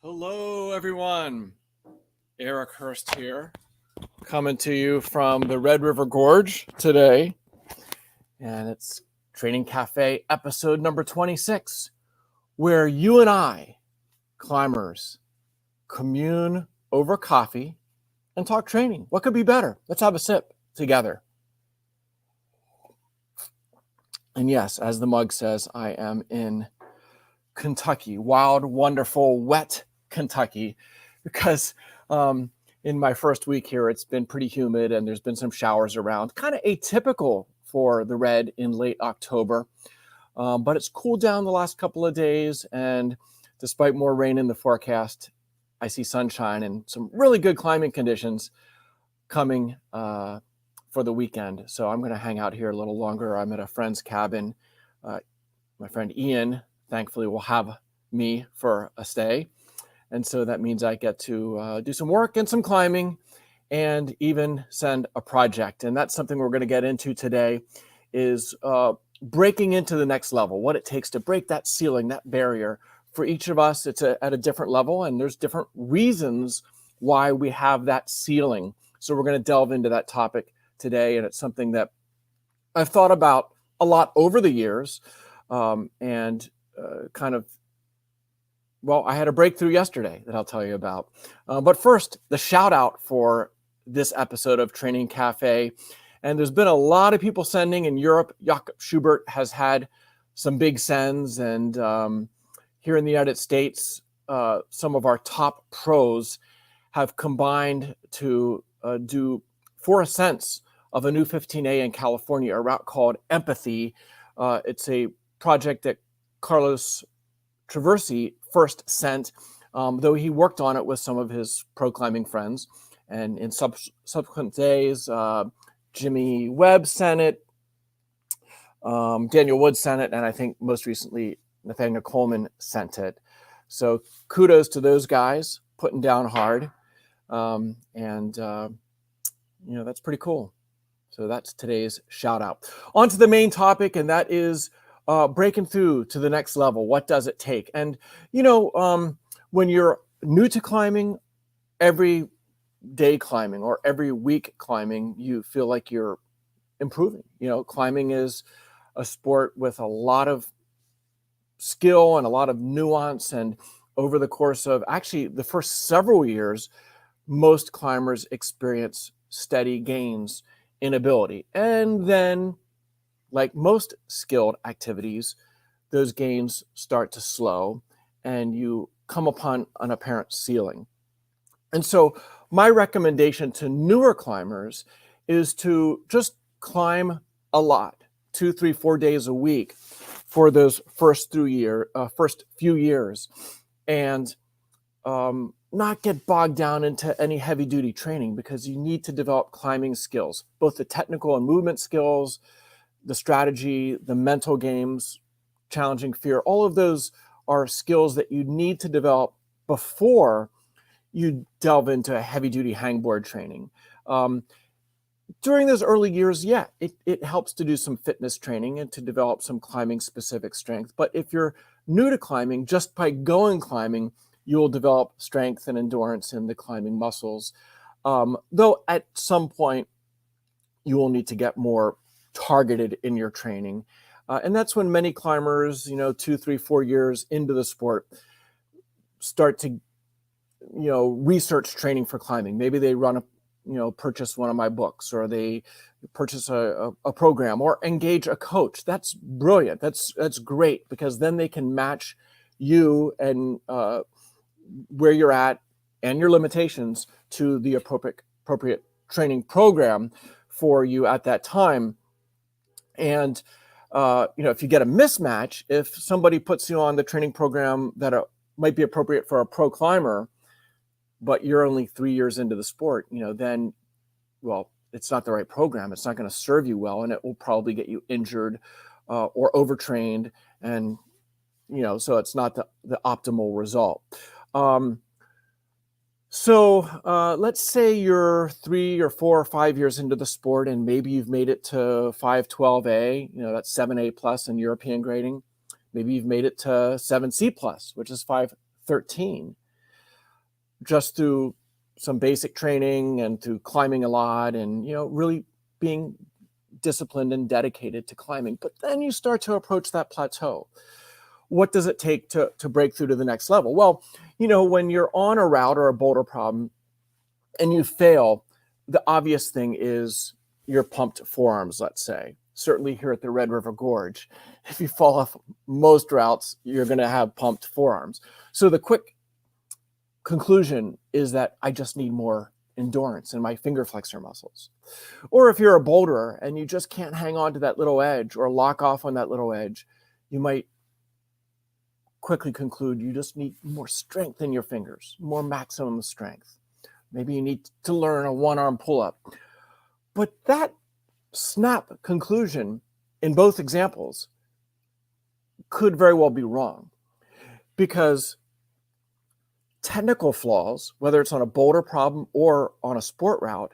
Hello, everyone. Eric Hurst here, coming to you from the Red River Gorge today. And it's Training Café episode number 26, where you and I, climbers, commune over coffee and talk training. What could be better? Let's have a sip together. And yes, as the mug says, I am in Kentucky, wild, wonderful, wet Kentucky, because in my first week here, it's been pretty humid and there's been some showers around, kind of atypical for the Red in late October. But it's cooled down the last couple of days, and despite more rain in the forecast, I see sunshine and some really good climbing conditions coming for the weekend. So I'm going to hang out here a little longer. I'm at a friend's cabin. My friend Ian, thankfully, will have me for a stay. And so that means I get to do some work and some climbing and even send a project. And that's something we're going to get into today, is breaking into the next level, what it takes to break that ceiling, that barrier. For each of us, it's at a different level, and there's different reasons why we have that ceiling. So we're going to delve into that topic today, and it's something that I've thought about a lot over the years. I had a breakthrough yesterday that I'll tell you about. But first, the shout out for this episode of Training Café. And there's been a lot of people sending in Europe. Jakob Shubert has had some big sends. And here in the United States, some of our top pros have combined to do 4 ascents of a new 15A in California, a route called Empathy. It's a project that Carlo Traversi first sent, though he worked on it with some of his pro climbing friends. And in subsequent days, Jimmy Webb sent it, Daniel Wood sent it, and I think most recently Nathaniel Coleman sent it. So kudos to those guys, putting down hard. That's pretty cool. So that's today's shout out. On to the main topic, and that is breaking through to the next level. What does it take? And, when you're new to climbing, every day climbing or every week climbing, you feel like you're improving. Climbing is a sport with a lot of skill and a lot of nuance. And over the course of actually the first several years, most climbers experience steady gains in ability. And then, like most skilled activities, those gains start to slow and you come upon an apparent ceiling. And so my recommendation to newer climbers is to just climb a lot, 2, 3, 4 days a week for those first few years, and not get bogged down into any heavy duty training, because you need to develop climbing skills, both the technical and movement skills, the strategy, the mental games, challenging fear. All of those are skills that you need to develop before you delve into a heavy-duty hangboard training. During those early years, it helps to do some fitness training and to develop some climbing-specific strength. But if you're new to climbing, just by going climbing, you will develop strength and endurance in the climbing muscles. Though at some point, you will need to get more targeted in your training. And that's when many climbers, 2, 3, 4 years into the sport, start to, research training for climbing. Maybe they purchase one of my books, or they purchase a program, or engage a coach. That's brilliant. That's great, because then they can match you and where you're at and your limitations to the appropriate training program for you at that time. And if you get a mismatch, if somebody puts you on the training program that might be appropriate for a pro climber, but you're only 3 years into the sport, then, it's not the right program. It's not going to serve you well, and it will probably get you injured or overtrained. And, so it's not the optimal result. So let's say you're 3 or 4 or 5 years into the sport, and maybe you've made it to 512A, that's 7A plus in European grading. Maybe you've made it to 7C plus, which is 513. just through some basic training and through climbing a lot and, really being disciplined and dedicated to climbing. But then you start to approach that plateau. What does it take to break through to the next level? Well, when you're on a route or a boulder problem and you fail, the obvious thing is your pumped forearms, let's say. Certainly here at the Red River Gorge, if you fall off most routes, you're going to have pumped forearms. So the quick conclusion is that I just need more endurance in my finger flexor muscles. Or if you're a boulderer and you just can't hang on to that little edge or lock off on that little edge, you might quickly conclude you just need more strength in your fingers, more maximum strength. Maybe you need to learn a one-arm pull-up. But that snap conclusion in both examples could very well be wrong, because technical flaws, whether it's on a boulder problem or on a sport route,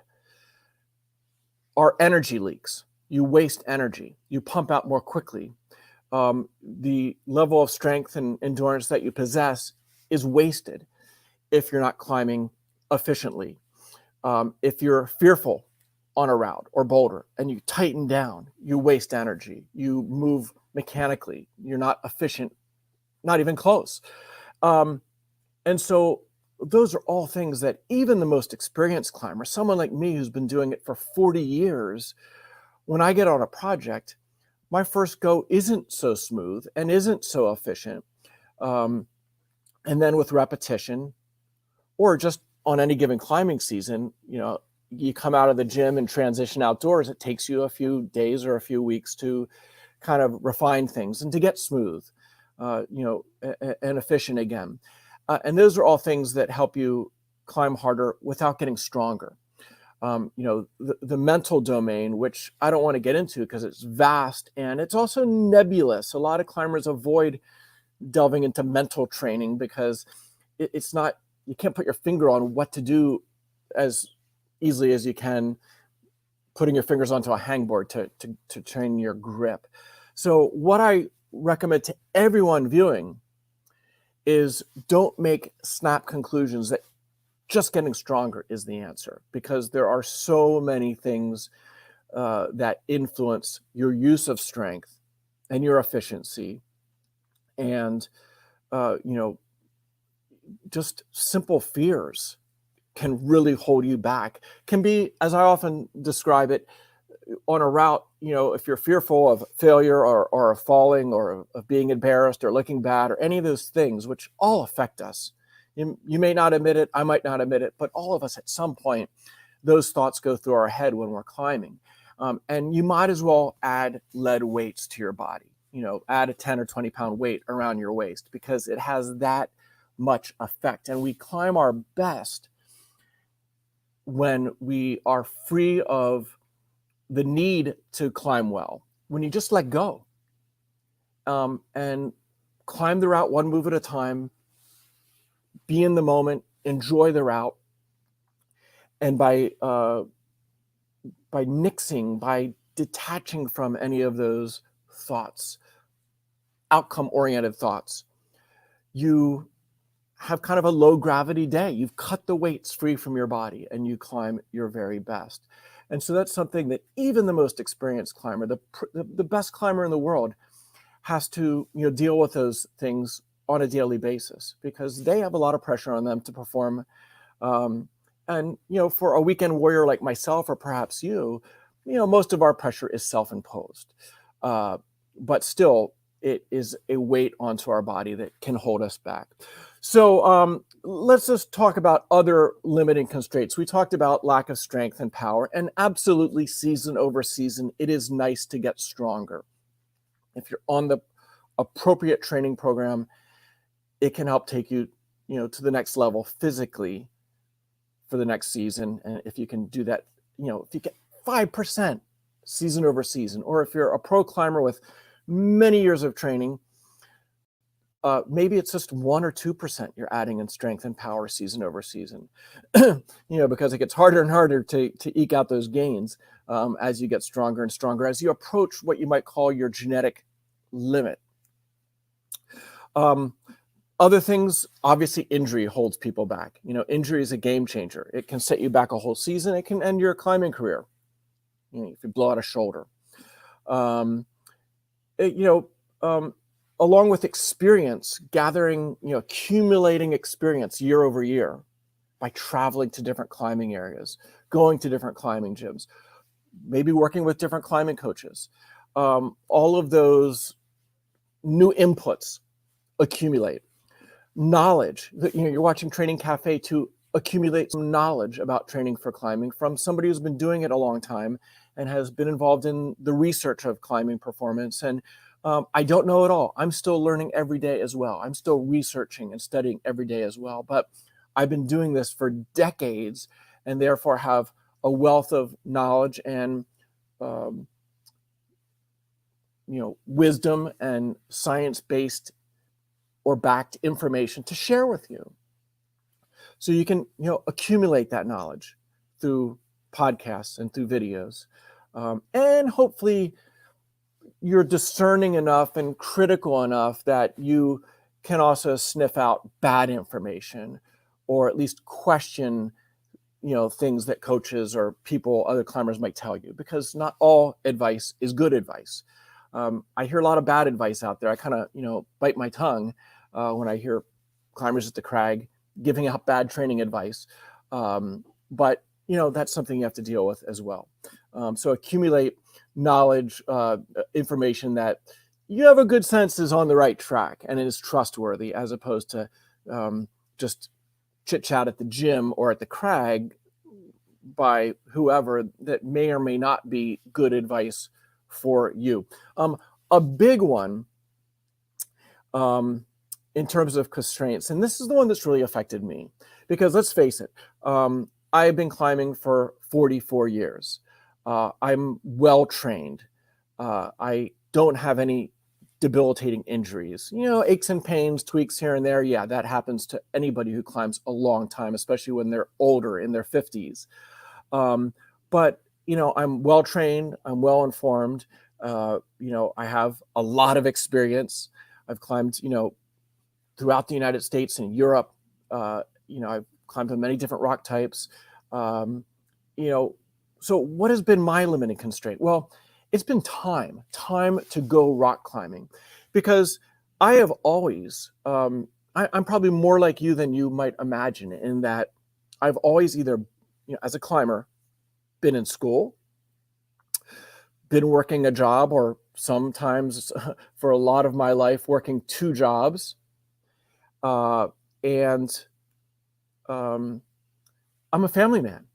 are energy leaks. You waste energy. You pump out more quickly. The level of strength and endurance that you possess is wasted if you're not climbing efficiently. If you're fearful on a route or boulder and you tighten down, you waste energy. You move mechanically. You're not efficient, not even close. And so those are all things that even the most experienced climber, someone like me who's been doing it for 40 years, when I get on a project, my first go isn't so smooth and isn't so efficient. And then with repetition, or just on any given climbing season, you come out of the gym and transition outdoors, it takes you a few days or a few weeks to kind of refine things and to get smooth, and efficient again. And those are all things that help you climb harder without getting stronger. The mental domain, which I don't want to get into because it's vast and it's also nebulous. A lot of climbers avoid delving into mental training because it's not, you can't put your finger on what to do as easily as you can putting your fingers onto a hangboard to train your grip. So what I recommend to everyone viewing is don't make snap conclusions that just getting stronger is the answer, because there are so many things that influence your use of strength and your efficiency. And, just simple fears can really hold you back. Can be, as I often describe it, on a route, if you're fearful of failure or of falling or of being embarrassed or looking bad or any of those things, which all affect us. You may not admit it, I might not admit it, but all of us at some point, those thoughts go through our head when we're climbing. And you might as well add lead weights to your body, add a 10 or 20 pound weight around your waist, because it has that much effect. And we climb our best when we are free of the need to climb well, when you just let go and climb the route one move at a time, be in the moment, enjoy the route. And by nixing, by detaching from any of those thoughts, outcome-oriented thoughts, you have kind of a low gravity day. You've cut the weights free from your body and you climb your very best. And so that's something that even the most experienced climber, the best climber in the world, has to deal with those things on a daily basis, because they have a lot of pressure on them to perform. And for a weekend warrior like myself, or perhaps most of our pressure is self-imposed. But still, it is a weight onto our body that can hold us back. So let's just talk about other limiting constraints. We talked about lack of strength and power, and absolutely season over season, it is nice to get stronger. If you're on the appropriate training program, it can help take you, to the next level physically for the next season. And if you can do that, if you get 5% season over season, or if you're a pro climber with many years of training, maybe it's just 1 or 2% you're adding in strength and power season over season, because it gets harder and harder to eke out those gains as you get stronger and stronger, as you approach what you might call your genetic limit. Other things, obviously injury holds people back. You know, injury is a game changer. It can set you back a whole season. It can end your climbing career, you know, if you blow out a shoulder. Um, you know, along with experience, gathering, you know, accumulating experience year over year by traveling to different climbing areas, going to different climbing gyms, maybe working with different climbing coaches. All of those new inputs accumulate. Knowledge, you know, you're watching Training Cafe to accumulate some knowledge about training for climbing from somebody who's been doing it a long time and has been involved in the research of climbing performance. And I don't know it all. I'm still learning every day as well. I'm still researching and studying every day as well. But I've been doing this for decades and therefore have a wealth of knowledge and you know, wisdom and science-based or backed information to share with you. So you can, you know, accumulate that knowledge through podcasts and through videos. And hopefully you're discerning enough and critical enough that you can also sniff out bad information or at least question, you know, things that coaches or people, other climbers might tell you, because not all advice is good advice. I hear a lot of bad advice out there. I kind of, you know, bite my tongue when I hear climbers at the crag giving out bad training advice. But, you know, that's something you have to deal with as well. So accumulate knowledge, information that you have a good sense is on the right track and it is trustworthy, as opposed to just chit chat at the gym or at the crag by whoever that may or may not be good advice for you. A big one in terms of constraints, and this is the one that's really affected me, because let's face it, I've been climbing for 44 years. I'm well trained. I don't have any debilitating injuries. You know, aches and pains, tweaks here and there. Yeah, that happens to anybody who climbs a long time, especially when they're older, in their 50s. But, you know, I'm well trained. I'm well informed. You know, I have a lot of experience. I've climbed, you know, throughout the United States and Europe. You know, I've climbed on many different rock types. You know, so what has been my limiting constraint? Well, it's been time to go rock climbing, because I have always, I'm probably more like you than you might imagine, in that I've always either, you know, as a climber, been in school, been working a job, or sometimes for a lot of my life working 2 jobs. And I'm a family man.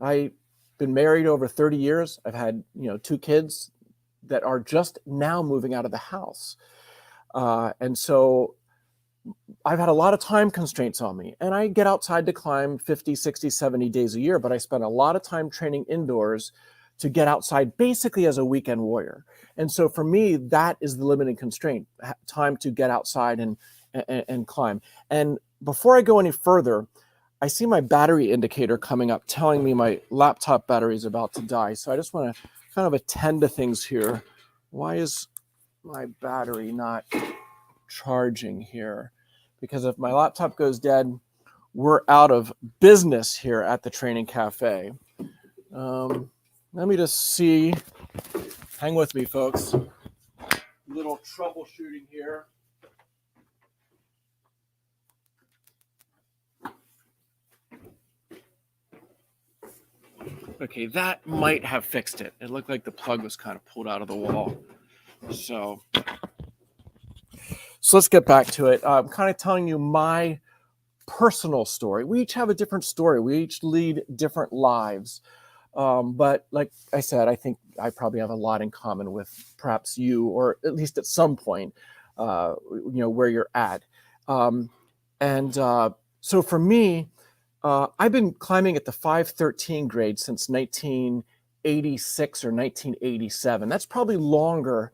I've been married over 30 years. I've had, you know, 2 kids that are just now moving out of the house. And so I've had a lot of time constraints on me, and I get outside to climb 50, 60, 70 days a year, but I spend a lot of time training indoors to get outside basically as a weekend warrior. And so for me, that is the limiting constraint, time to get outside and climb. And before I go any further, I see my battery indicator coming up telling me my laptop battery is about to die. So I just want to kind of attend to things here. Why is my battery not charging here? Because if my laptop goes dead, we're out of business here at the Training Cafe. Let me just see. Hang with me, folks. Little troubleshooting here. Okay, that might have fixed it. It looked like the plug was kind of pulled out of the wall. So let's get back to it. I'm kind of telling you my personal story. We each have a different story. We each lead different lives. But like I said, I think I probably have a lot in common with perhaps you, or at least at some point, you know, where you're at. So for me, I've been climbing at the 513 grade since 1986 or 1987. That's probably longer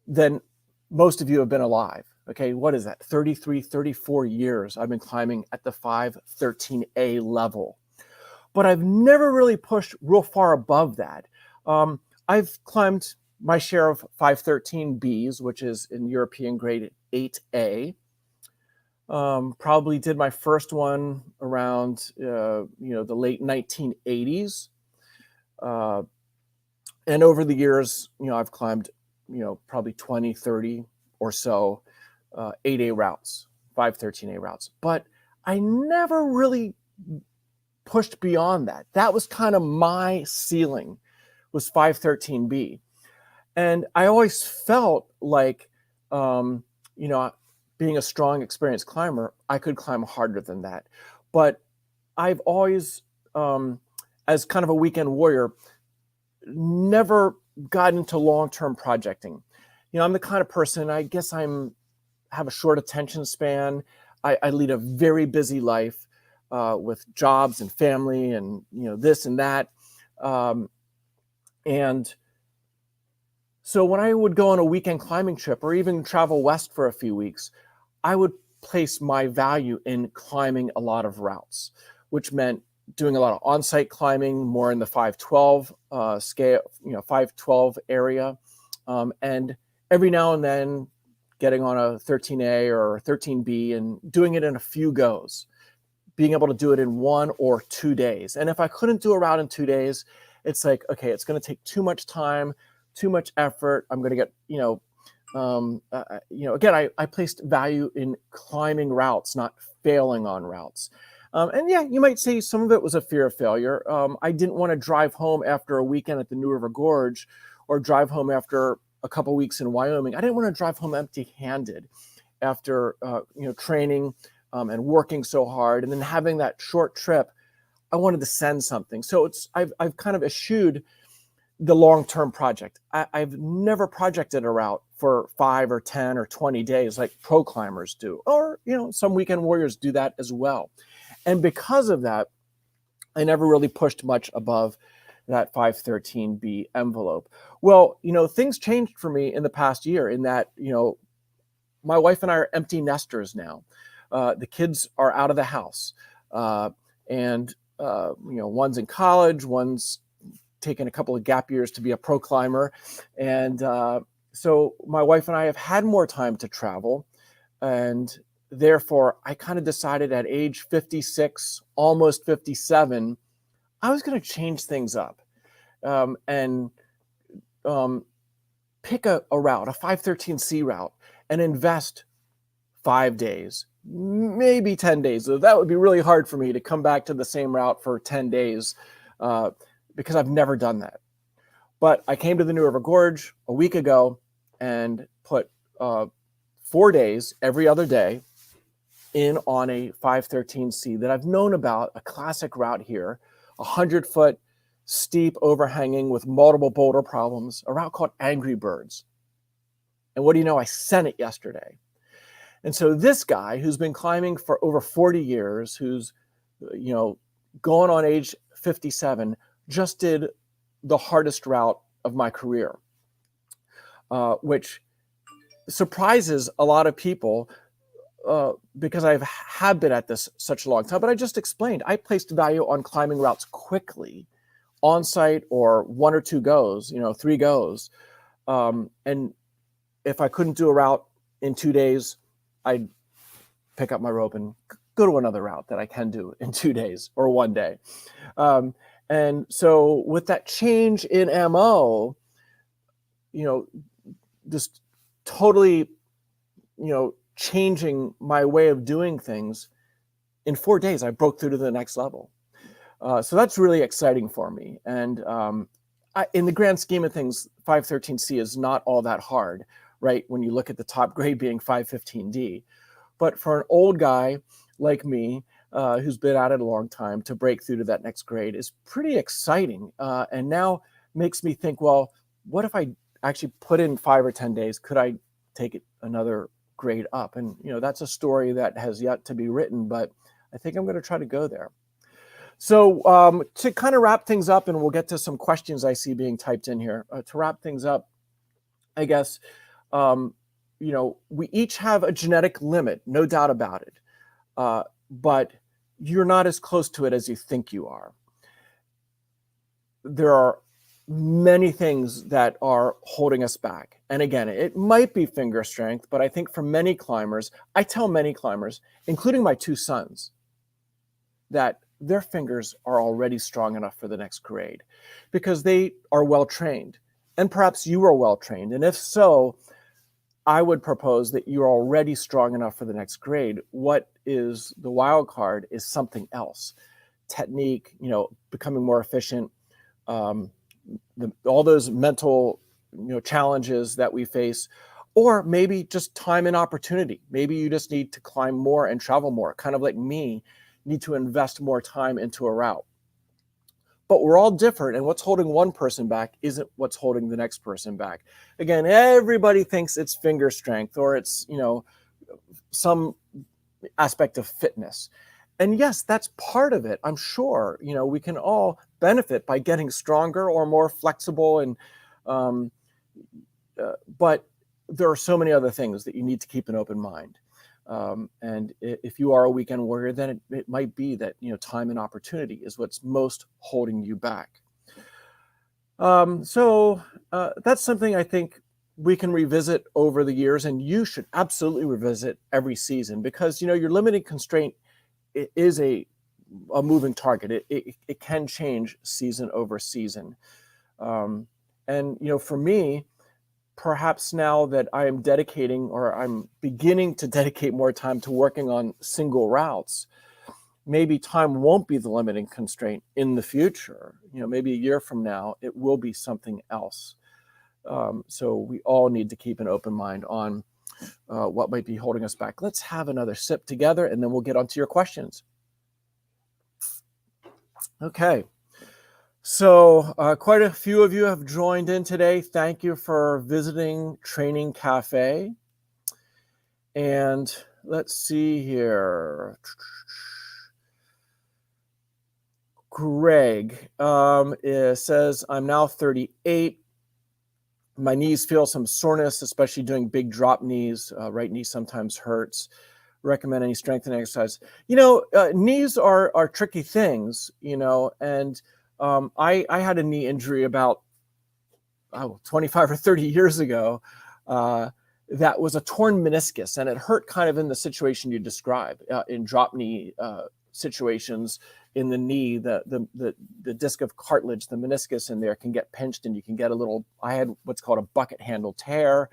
than most of you have been alive. Okay, what is that? 33, 34 years I've been climbing at the 513A level. But I've never really pushed real far above that. I've climbed my share of 513Bs, which is in European grade 8A. Probably did my first one around, the late 1980s. And over the years, I've climbed, probably 20, 30 or so 8A routes, 513A routes. But I never really pushed beyond that. That was kind of my ceiling, was 513B. And I always felt like, being a strong, experienced climber, I could climb harder than that. But I've always, as kind of a weekend warrior, never got into long-term projecting. I'm the kind of person, I guess have a short attention span. I lead a very busy life with jobs and family and, this and that. And so when I would go on a weekend climbing trip or even travel west for a few weeks, I would place my value in climbing a lot of routes, which meant doing a lot of on-site climbing, more in the 512 scale, 512 area. And every now and then getting on a 13A or 13B and doing it in a few goes, being able to do it in 1 or 2 days. And if I couldn't do a route in 2 days, it's like, okay, it's going to take too much time, too much effort. I'm going to get, again, I placed value in climbing routes, not failing on routes. And yeah, you might say some of it was a fear of failure. I didn't want to drive home after a weekend at the Red River Gorge or drive home after a couple weeks in Wyoming. I didn't want to drive home empty-handed after, training and working so hard and then having that short trip. I wanted to send something. So I've kind of eschewed the long-term project. I've never projected a route for 5 or 10 or 20 days like pro climbers do, or, some weekend warriors do that as well. And because of that, I never really pushed much above that 513B envelope. Well, things changed for me in the past year in that, my wife and I are empty nesters now. The kids are out of the house. And one's in college, one's taken a couple of gap years to be a pro climber. And so my wife and I have had more time to travel. And therefore, I kind of decided at age 56, almost 57, I was going to change things up and pick a route, a 513C route, and invest 5 days, maybe 10 days. So that would be really hard for me to come back to the same route for 10 days because I've never done that. But I came to the Red River Gorge a week ago and put 4 days every other day in on a 513C that I've known about, a classic route here, 100-foot steep overhanging with multiple boulder problems, a route called Angry Birds. And what do you know? I sent it yesterday. And so this guy who's been climbing for over 40 years, who's, going on age 57, just did the hardest route of my career, which surprises a lot of people because I have been at this such a long time. But I just explained, I placed value on climbing routes quickly, on site or 1 or 2 goes, 3 goes. And if I couldn't do a route in 2 days, I'd pick up my rope and go to another route that I can do in 2 days or 1 day. And so with that change in MO, just totally, changing my way of doing things, in 4 days, I broke through to the next level. So that's really exciting for me. And in the grand scheme of things, 513C is not all that hard, right? When you look at the top grade being 515D. But for an old guy like me, who's been at it a long time, to break through to that next grade is pretty exciting. And now makes me think, well, what if I actually put in 5 or 10 days? Could I take it another grade up? And, that's a story that has yet to be written, but I think I'm going to try to go there. So to kind of wrap things up, and we'll get to some questions I see being typed in here. To wrap things up, I guess, we each have a genetic limit, no doubt about it. But you're not as close to it as you think you are. There are many things that are holding us back. And again, it might be finger strength, but I think for many climbers, I tell many climbers, including my two sons, that their fingers are already strong enough for the next grade because they are well trained. And perhaps you are well trained. And if so, I would propose that you're already strong enough for the next grade. What is the wild card is something else. Technique, becoming more efficient, all those mental, challenges that we face, or maybe just time and opportunity. Maybe you just need to climb more and travel more, kind of like me, need to invest more time into a route. But we're all different, and what's holding one person back isn't what's holding the next person back. Again, everybody thinks it's finger strength or it's, some aspect of fitness. And yes, that's part of it. I'm sure, we can all benefit by getting stronger or more flexible. And but there are so many other things that you need to keep an open mind. And if you are a weekend warrior, then it might be that, time and opportunity is what's most holding you back. So that's something I think we can revisit over the years, and you should absolutely revisit every season because, your limiting constraint is a moving target. It can change season over season. And, for me, perhaps now that I am dedicating or I'm beginning to dedicate more time to working on single routes, maybe time won't be the limiting constraint in the future. Maybe a year from now, it will be something else. So we all need to keep an open mind on what might be holding us back. Let's have another sip together and then we'll get on to your questions. Okay. So quite a few of you have joined in today. Thank you for visiting Training Café. And let's see here. Greg says, I'm now 38. My knees feel some soreness, especially doing big drop knees. Right knee sometimes hurts. Recommend any strengthening exercise. Knees are tricky things, and I had a knee injury about 25 or 30 years ago. That was a torn meniscus, and it hurt kind of in the situation you describe, in drop knee situations. In the knee, the disc of cartilage, the meniscus in there can get pinched, and you can get I had what's called a bucket handle tear,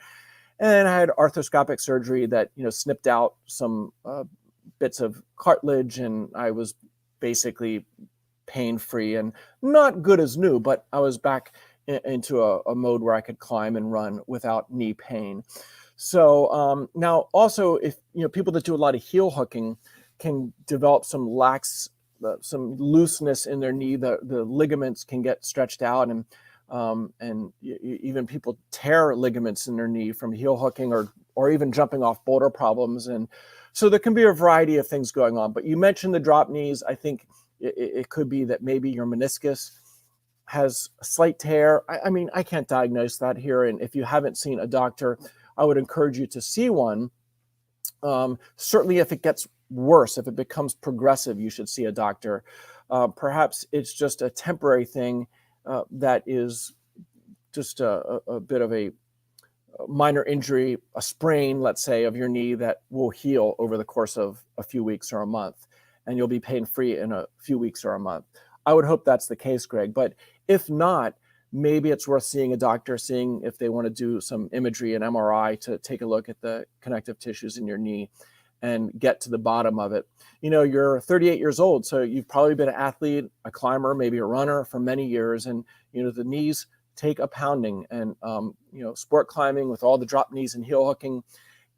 and I had arthroscopic surgery that snipped out some bits of cartilage, and I was basically pain-free and not good as new, but I was back into a mode where I could climb and run without knee pain. So now also, if people that do a lot of heel hooking can develop some looseness in their knee, the ligaments can get stretched out, and even people tear ligaments in their knee from heel hooking or even jumping off boulder problems. And so there can be a variety of things going on. But you mentioned the drop knees. I think it could be that maybe your meniscus has a slight tear. I mean, I can't diagnose that here. And if you haven't seen a doctor, I would encourage you to see one. Certainly if it gets worse, if it becomes progressive, you should see a doctor. Perhaps it's just a temporary thing that is just a bit of a minor injury, a sprain, let's say, of your knee that will heal over the course of a few weeks or a month, and you'll be pain-free in a few weeks or a month. I would hope that's the case, Greg. But if not, maybe it's worth seeing a doctor, seeing if they want to do some imagery and MRI to take a look at the connective tissues in your knee and get to the bottom of it. You're 38 years old, so you've probably been an athlete, a climber, maybe a runner for many years. And, the knees take a pounding, and, sport climbing with all the drop knees and heel hooking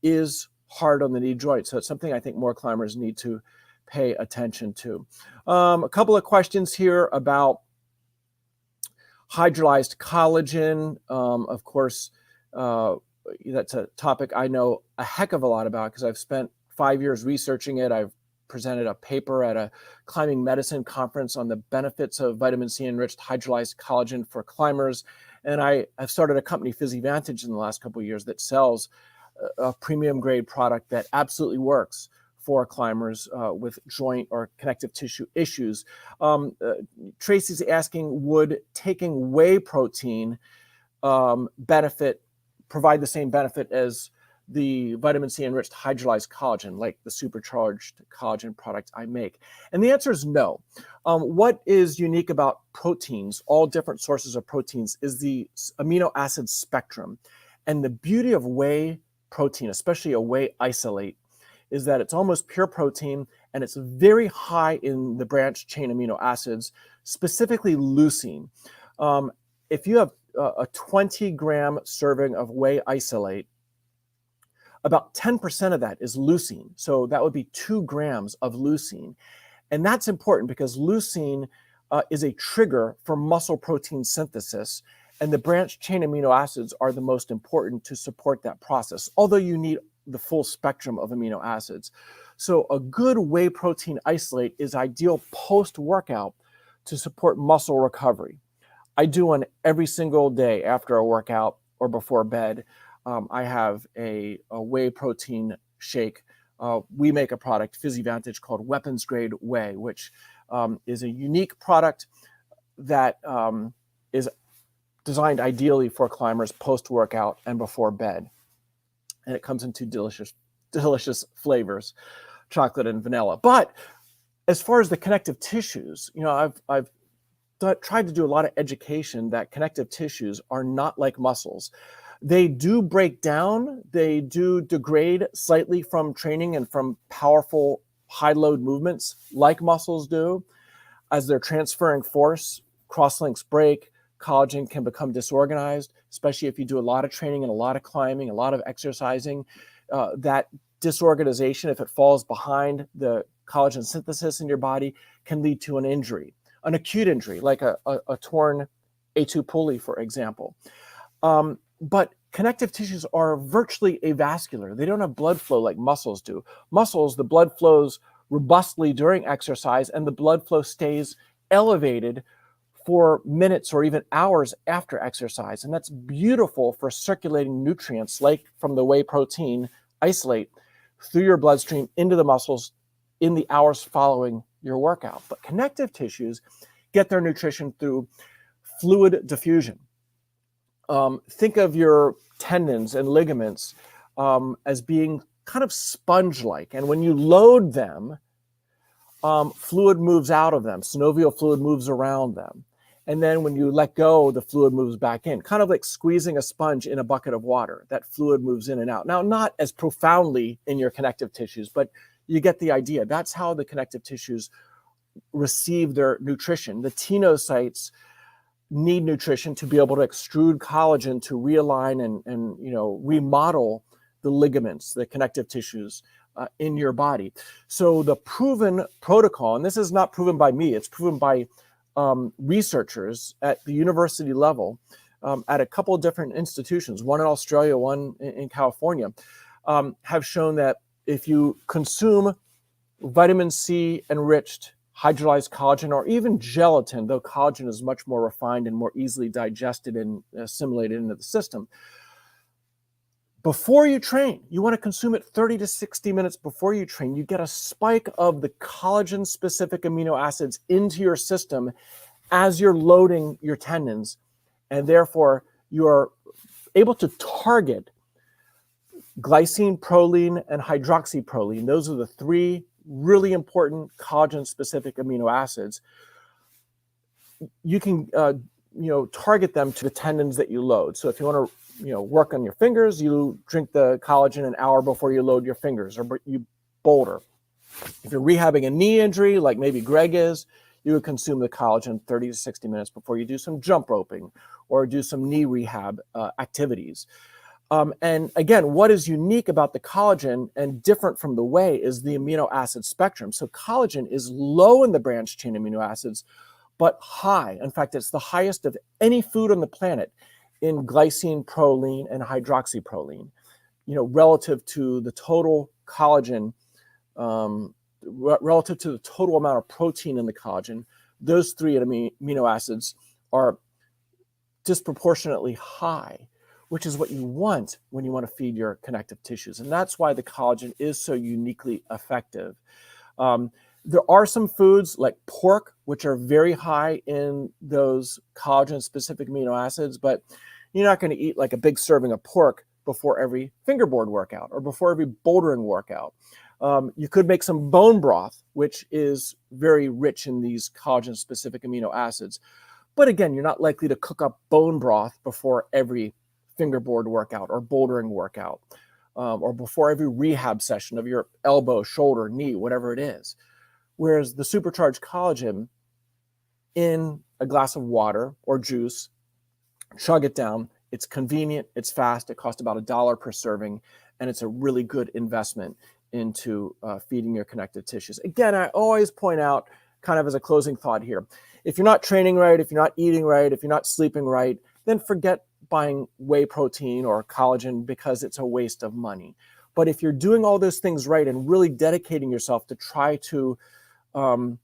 is hard on the knee joint. So it's something I think more climbers need to pay attention to. A couple of questions here about hydrolyzed collagen. Of course, that's a topic I know a heck of a lot about because I've spent 5 years researching it. I've presented a paper at a climbing medicine conference on the benefits of vitamin C enriched hydrolyzed collagen for climbers. And I've started a company, PhysiVantage, in the last couple of years that sells a premium grade product that absolutely works for climbers with joint or connective tissue issues. Tracy's asking, would taking whey protein provide the same benefit as the vitamin C enriched hydrolyzed collagen, like the supercharged collagen product I make? And the answer is no. What is unique about proteins, all different sources of proteins, is the amino acid spectrum. And the beauty of whey protein, especially a whey isolate, is that it's almost pure protein and it's very high in the branched chain amino acids, specifically leucine. If you have a 20-gram serving of whey isolate, about 10% of that is leucine. So that would be 2 grams of leucine. And that's important because leucine is a trigger for muscle protein synthesis. And the branched chain amino acids are the most important to support that process, although you need the full spectrum of amino acids. So a good whey protein isolate is ideal post-workout to support muscle recovery. I do one every single day after a workout or before bed. I have a whey protein shake. We make a product, PhysiVantage, called weapons grade whey, which is a unique product that is designed ideally for climbers post-workout and before bed. And it comes in 2 delicious flavors, chocolate and vanilla. But as far as the connective tissues, I've tried to do a lot of education that connective tissues are not like muscles. They do break down, they do degrade slightly from training and from powerful high load movements like muscles do. As they're transferring force, cross-links break, collagen can become disorganized, especially if you do a lot of training and a lot of climbing, a lot of exercising. That disorganization, if it falls behind the collagen synthesis in your body, can lead to an injury, an acute injury, like a torn A2 pulley, for example. But connective tissues are virtually avascular. They don't have blood flow like muscles do. Muscles, the blood flows robustly during exercise, and the blood flow stays elevated for minutes or even hours after exercise. And that's beautiful for circulating nutrients, like from the whey protein isolate, through your bloodstream into the muscles in the hours following your workout. But connective tissues get their nutrition through fluid diffusion. Think of your tendons and ligaments as being kind of sponge-like. And when you load them, fluid moves out of them. Synovial fluid moves around them. And then when you let go, the fluid moves back in, kind of like squeezing a sponge in a bucket of water. That fluid moves in and out. Now, not as profoundly in your connective tissues, but you get the idea. That's how the connective tissues receive their nutrition. The tenocytes need nutrition to be able to extrude collagen to realign and remodel the ligaments, the connective tissues in your body. So the proven protocol, and this is not proven by me, it's proven by researchers at the university level at a couple of different institutions, one in Australia, one in California, have shown that if you consume vitamin C enriched hydrolyzed collagen, or even gelatin, though collagen is much more refined and more easily digested and assimilated into the system, before you train, you want to consume it 30 to 60 minutes before you train. You get a spike of the collagen-specific amino acids into your system as you're loading your tendons, and therefore you're able to target glycine, proline, and hydroxyproline. Those are the 3 really important collagen-specific amino acids. You can target them to the tendons that you load. So if you want to work on your fingers, you drink the collagen an hour before you load your fingers, or you boulder. If you're rehabbing a knee injury, like maybe Greg is, you would consume the collagen 30 to 60 minutes before you do some jump roping or do some knee rehab activities. And again, what is unique about the collagen and different from the whey is the amino acid spectrum. So collagen is low in the branched chain amino acids, but high. In fact, it's the highest of any food on the planet in glycine, proline, and hydroxyproline, relative to the total collagen, relative to the total amount of protein in the collagen. Those 3 amino acids are disproportionately high, which is what you want when you want to feed your connective tissues. And that's why the collagen is so uniquely effective. There are some foods like pork, which are very high in those collagen-specific amino acids, but you're not going to eat like a big serving of pork before every fingerboard workout or before every bouldering workout. You could make some bone broth, which is very rich in these collagen-specific amino acids. But again, you're not likely to cook up bone broth before every fingerboard workout or bouldering workout, or before every rehab session of your elbow, shoulder, knee, whatever it is. Whereas the supercharged collagen in a glass of water or juice, chug it down. It's convenient, it's fast, it costs about $1 per serving, and it's a really good investment into feeding your connective tissues. Again, I always point out, kind of as a closing thought here, if you're not training right, if you're not eating right, if you're not sleeping right, then forget buying whey protein or collagen because it's a waste of money. But if you're doing all those things right and really dedicating yourself to try to do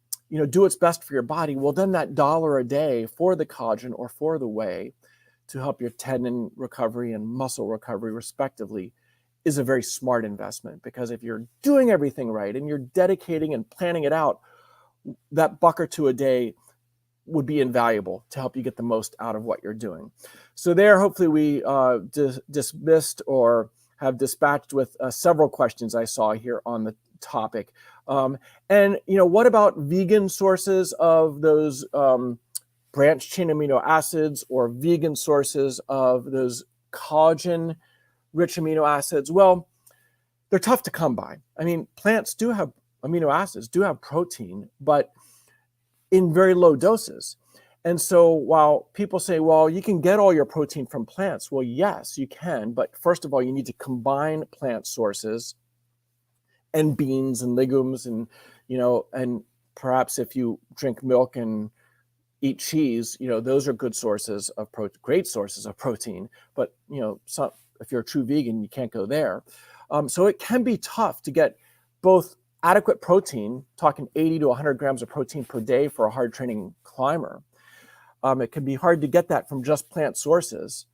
what's best for your body, well, then that $1 a day for the collagen or for the whey to help your tendon recovery and muscle recovery, respectively, is a very smart investment. Because if you're doing everything right and you're dedicating and planning it out, that $1 or $2 a day would be invaluable to help you get the most out of what you're doing. So there, hopefully we dismissed or have dispatched with several questions I saw here on the topic. And what about vegan sources of those branched chain amino acids or vegan sources of those collagen-rich amino acids? Well, they're tough to come by. I mean, plants do have amino acids, do have protein, but in very low doses. And so while people say, well, you can get all your protein from plants, well, yes, you can. But first of all, you need to combine plant sources and beans and legumes and perhaps if you drink milk and eat cheese, those are good sources of great sources of protein. But if you're a true vegan, you can't go there. So it can be tough to get both adequate protein, talking 80 to 100 grams of protein per day for a hard training climber. It can be hard to get that from just plant sources.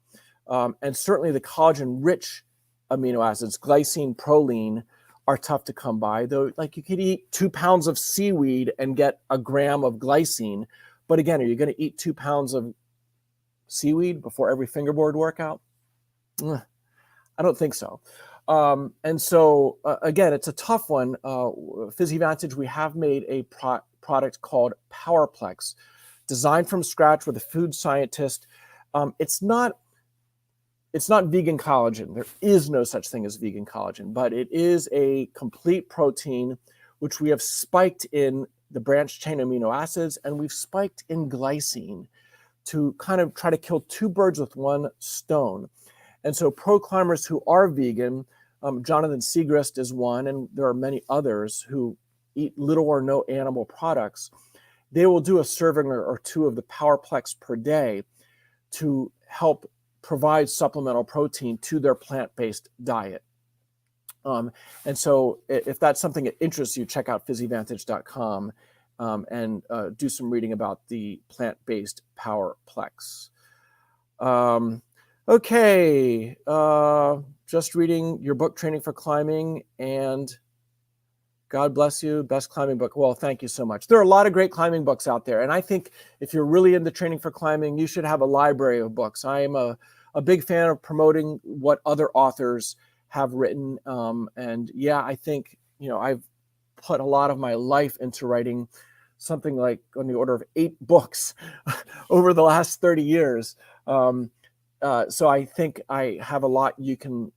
And certainly the collagen-rich amino acids, glycine, proline, are tough to come by. Though, like you could eat 2 pounds of seaweed and get a gram of glycine. But again, are you going to eat 2 pounds of seaweed before every fingerboard workout? I don't think so. And so, again, it's a tough one. PhysiVantage, we have made a product called PowerPlex, designed from scratch with a food scientist. It's not vegan collagen. There is no such thing as vegan collagen, but it is a complete protein, which we have spiked in the branched chain amino acids, and we've spiked in glycine to kind of try to kill 2 birds with 1 stone. And so pro climbers who are vegan, Jonathan Segrist is one, and there are many others who eat little or no animal products. They will do a serving or 2 of the PowerPlex per day to help provide supplemental protein to their plant-based diet. And so if that's something that interests you, check out PhysiVantage.com and do some reading about the plant-based PowerPlex. Okay, just reading your book, Training for Climbing, and God bless you, best climbing book. Well, thank you so much. There are a lot of great climbing books out there, and I think if you're really into training for climbing, you should have a library of books. I am a big fan of promoting what other authors have written, and yeah, I think I've put a lot of my life into writing something like on the order of 8 books over the last 30 years. So I think I have a lot you can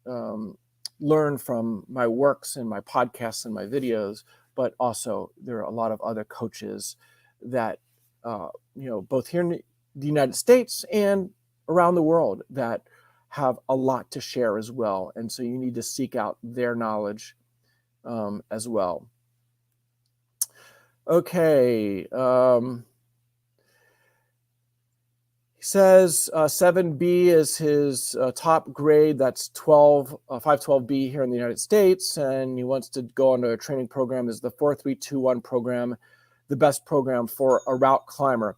learn from my works and my podcasts and my videos, but also there are a lot of other coaches that, both here in the United States and around the world that have a lot to share as well. And so you need to seek out their knowledge as well. Okay. He says 7B is his top grade. That's 512B here in the United States. And he wants to go on to a training program. Is the 4321 program the best program for a route climber?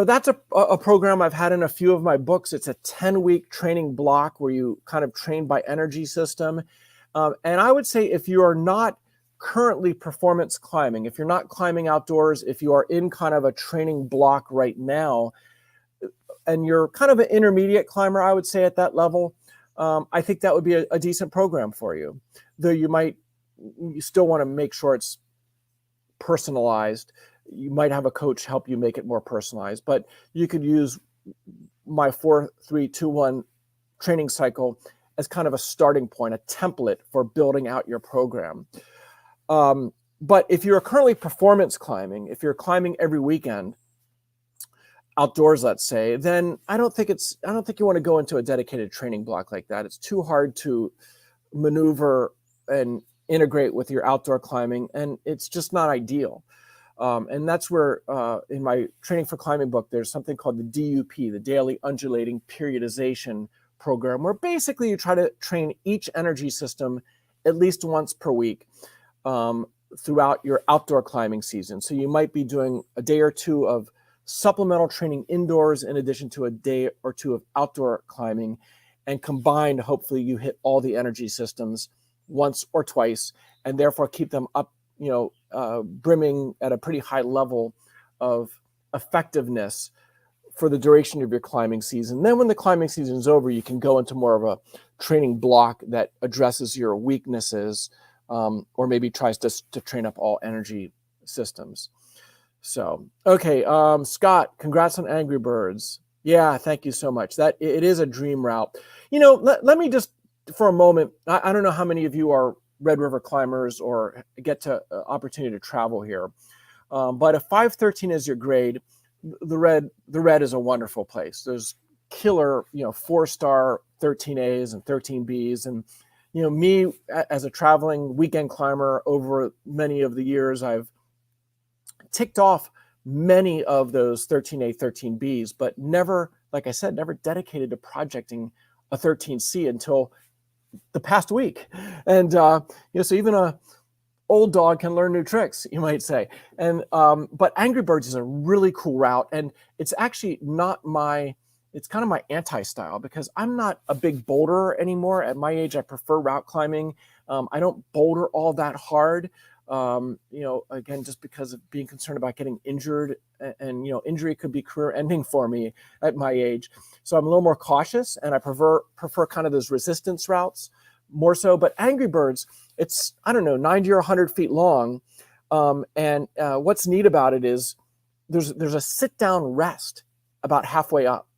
that's a program I've had in a few of my books. It's a 10-week training block where you kind of train by energy system. And I would say if you are not currently performance climbing, if you're not climbing outdoors, if you are in kind of a training block right now, and you're kind of an intermediate climber, I would say at that level, I think that would be a decent program for you. Though you still want to make sure it's personalized. You might have a coach help you make it more personalized, but you could use my 4-3-2-1 training cycle as kind of a starting point, a template for building out your program. But if you're currently performance climbing, if you're climbing every weekend outdoors, let's say, then I don't think you want to go into a dedicated training block like that. It's too hard to maneuver and integrate with your outdoor climbing, and it's just not ideal. And that's where in my Training for Climbing book, there's something called the DUP, the Daily Undulating Periodization Program, where basically you try to train each energy system at least once per week throughout your outdoor climbing season. So you might be doing a day or two of supplemental training indoors in addition to a day or two of outdoor climbing, and combined, hopefully you hit all the energy systems once or twice, and therefore keep them up, brimming at a pretty high level of effectiveness for the duration of your climbing season. Then when the climbing season is over, you can go into more of a training block that addresses your weaknesses, or maybe tries to train up all energy systems. So, okay, Scott, congrats on Angry Birds. Yeah, thank you so much. That it is a dream route. Let me just, for a moment, I don't know how many of you are Red River climbers or get to opportunity to travel here, but if 513 is your grade, the Red is a wonderful place. There's killer, 4-star 13As and 13Bs, and me as a traveling weekend climber over many of the years, I've ticked off many of those 13A, 13Bs, but never, like I said, never dedicated to projecting a 13C until the past week. And so even a old dog can learn new tricks, you might say. And but Angry Birds is a really cool route, and it's actually it's kind of my anti-style, because I'm not a big boulderer anymore. At my age, I prefer route climbing. I don't boulder all that hard. Again, just because of being concerned about getting injured, and injury could be career ending for me at my age. So I'm a little more cautious, and I prefer kind of those resistance routes more so. But Angry Birds, it's, 90 or 100 feet long. And what's neat about it is there's a sit down rest about halfway up.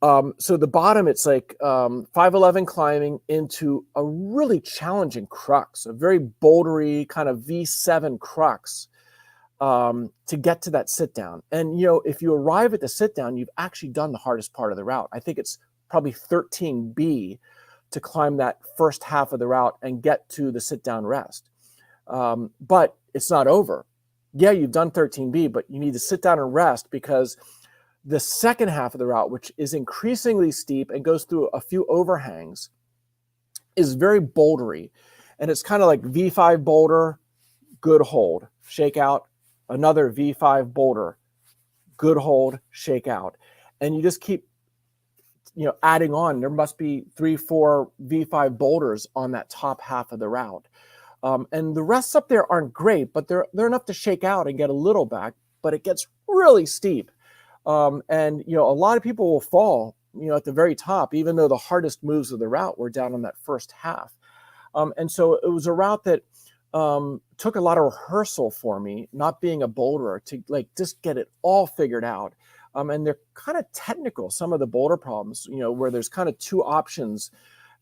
So the bottom, it's like 511 climbing into a really challenging crux, a very bouldery kind of V7 crux to get to that sit down. And, if you arrive at the sit down, you've actually done the hardest part of the route. I think it's probably 13B to climb that first half of the route and get to the sit down rest. But it's not over. Yeah, you've done 13B, but you need to sit down and rest, because the second half of the route, which is increasingly steep and goes through a few overhangs, is very bouldery. And it's kind of like V5 boulder, good hold, shake out, another V5 boulder, good hold, shake out. And you just keep, adding on. There must be 3-4 V5 boulders on that top half of the route. And the rests up there aren't great, but they're enough to shake out and get a little back, but it gets really steep. And a lot of people will fall, at the very top, even though the hardest moves of the route were down on that first half. And so it was a route that took a lot of rehearsal for me, not being a boulderer, to just get it all figured out. And they're kind of technical, some of the boulder problems, where there's kind of two options.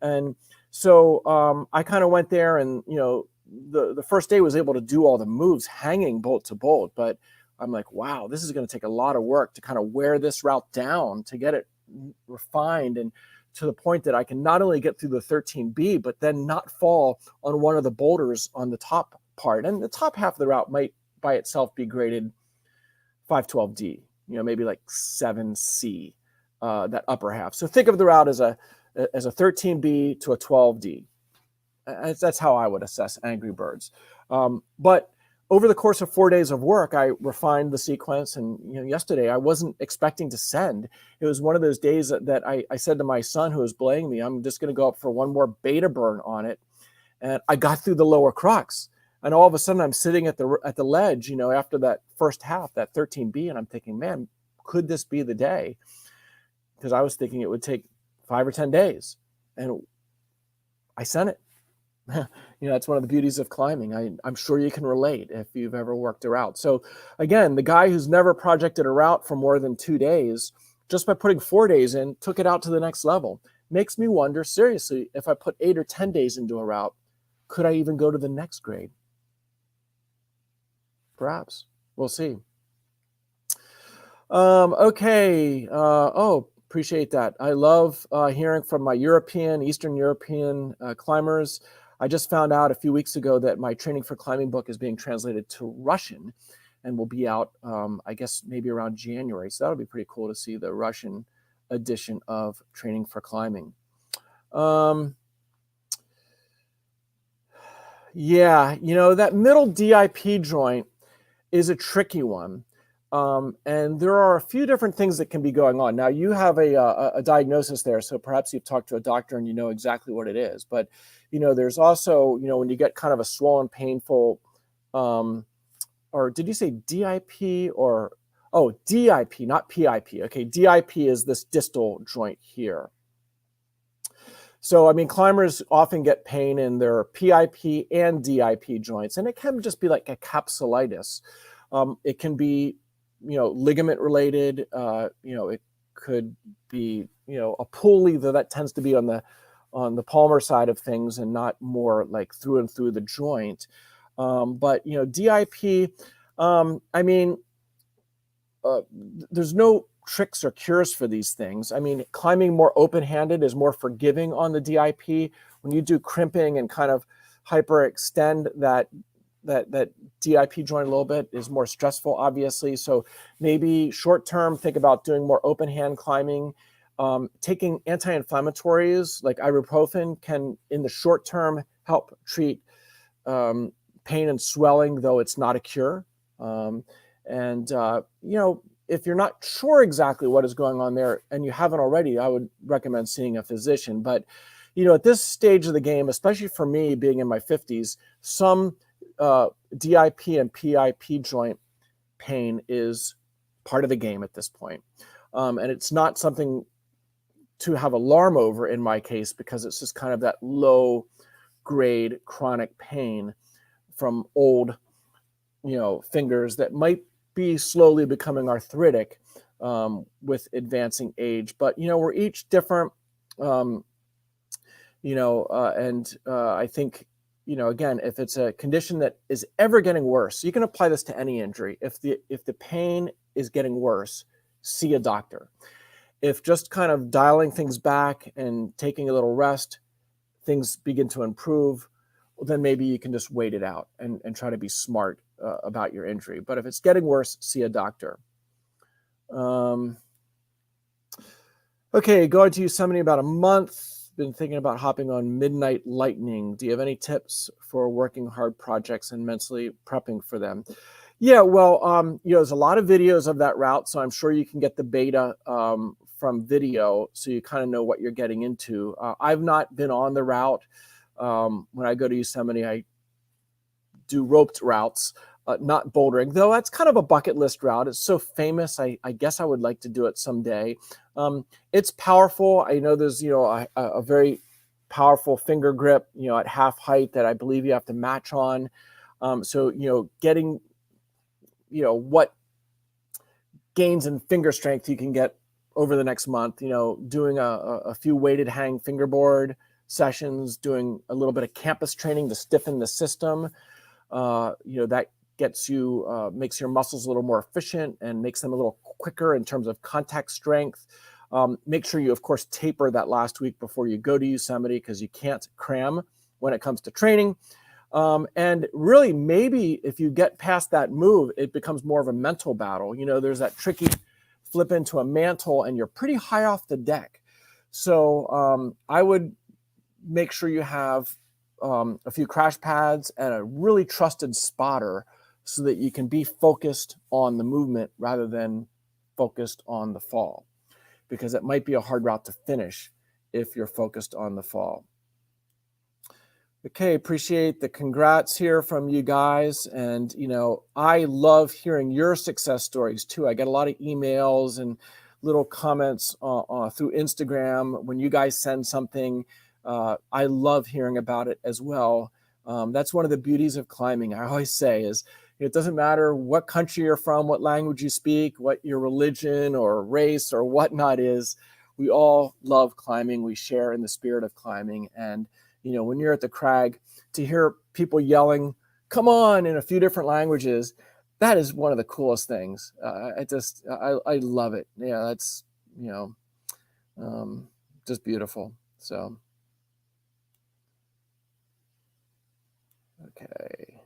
And so I kind of went there, and, the first day was able to do all the moves hanging bolt to bolt, but I'm like, wow, this is going to take a lot of work to kind of wear this route down, to get it refined, and to the point that I can not only get through the 13B, but then not fall on one of the boulders on the top part. And the top half of the route might by itself be graded 512D, maybe like 7C, that upper half. So think of the route as a 13B to a 12D. That's how I would assess Angry Birds. But over the course of 4 days of work, I refined the sequence. And yesterday I wasn't expecting to send. It was one of those days that I said to my son who was belaying me, I'm just going to go up for one more beta burn on it. And I got through the lower crux. And all of a sudden I'm sitting at the ledge, after that first half, that 13B, and I'm thinking, man, could this be the day? Because I was thinking it would take 5 or 10 days. And I sent it. That's one of the beauties of climbing. I'm sure you can relate if you've ever worked a route. So again, the guy who's never projected a route for more than 2 days, just by putting 4 days in, took it out to the next level. Makes me wonder, seriously, if I put 8 or 10 days into a route, could I even go to the next grade? Perhaps. We'll see. Okay. Appreciate that. I love hearing from my Eastern European climbers. I just found out a few weeks ago that my Training for Climbing book is being translated to Russian and will be out, I guess, maybe around January. So that'll be pretty cool to see the Russian edition of Training for Climbing. Yeah, that middle DIP joint is a tricky one. And there are a few different things that can be going on. Now, you have a diagnosis there, so perhaps you've talked to a doctor and you know exactly what it is. But, there's also, when you get kind of a swollen, painful, or did you say DIP or, DIP, not PIP. Okay, DIP is this distal joint here. So, climbers often get pain in their PIP and DIP joints, and it can just be like a capsulitis. It can be, ligament related. It could be, a pulley, though that tends to be on the palmar side of things and not more like through and through the joint. But DIP, there's no tricks or cures for these things. Climbing more open-handed is more forgiving on the DIP. When you do crimping and kind of hyperextend that DIP joint a little bit is more stressful, obviously. So maybe short-term, think about doing more open-hand climbing. Taking anti-inflammatories like ibuprofen can, in the short term, help treat pain and swelling, though it's not a cure. If you're not sure exactly what is going on there and you haven't already, I would recommend seeing a physician. But, at this stage of the game, especially for me being in my 50s, some DIP and PIP joint pain is part of the game at this point. And it's not something to have alarm over in my case, because it's just kind of that low grade chronic pain from old, fingers that might be slowly becoming arthritic with advancing age. But, we're each different, and I think, again, if it's a condition that is ever getting worse, you can apply this to any injury. If the pain is getting worse, see a doctor. If just kind of dialing things back and taking a little rest, things begin to improve, well, then maybe you can just wait it out and try to be smart about your injury. But if it's getting worse, see a doctor. Okay, going to Yosemite about a month. Been thinking about hopping on Midnight Lightning. Do you have any tips for working hard projects and mentally prepping for them? Yeah, well, there's a lot of videos of that route, so I'm sure you can get the beta from video, so you kind of know what you're getting into. I've not been on the route. When I go to Yosemite, I do roped routes, not bouldering, though that's kind of a bucket list route. It's so famous. I guess I would like to do it someday. It's powerful. I know there's, a very powerful finger grip, at half height that I believe you have to match on. So, getting, what gains in finger strength you can get over the next month, doing a few weighted hang fingerboard sessions, doing a little bit of campus training to stiffen the system. That gets you, makes your muscles a little more efficient and makes them a little quicker in terms of contact strength. Make sure you, of course, taper that last week before you go to Yosemite, because you can't cram when it comes to training. And really, maybe if you get past that move, it becomes more of a mental battle. There's that tricky flip into a mantle and you're pretty high off the deck. So I would make sure you have a few crash pads and a really trusted spotter so that you can be focused on the movement rather than focused on the fall, because it might be a hard route to finish if you're focused on the fall. Okay, appreciate the congrats here from you guys. And, you know, I love hearing your success stories too. I get a lot of emails and little comments through Instagram when you guys send something. I love hearing about it as well. That's one of the beauties of climbing, I always say, is it doesn't matter what country you're from, what language you speak, what your religion or race or whatnot is. We all love climbing. We share in the spirit of climbing. And you know, when you're at the crag, to hear people yelling, "Come on," in a few different languages, that is one of the coolest things. I love it. Yeah, that's, you know, just beautiful. So, okay.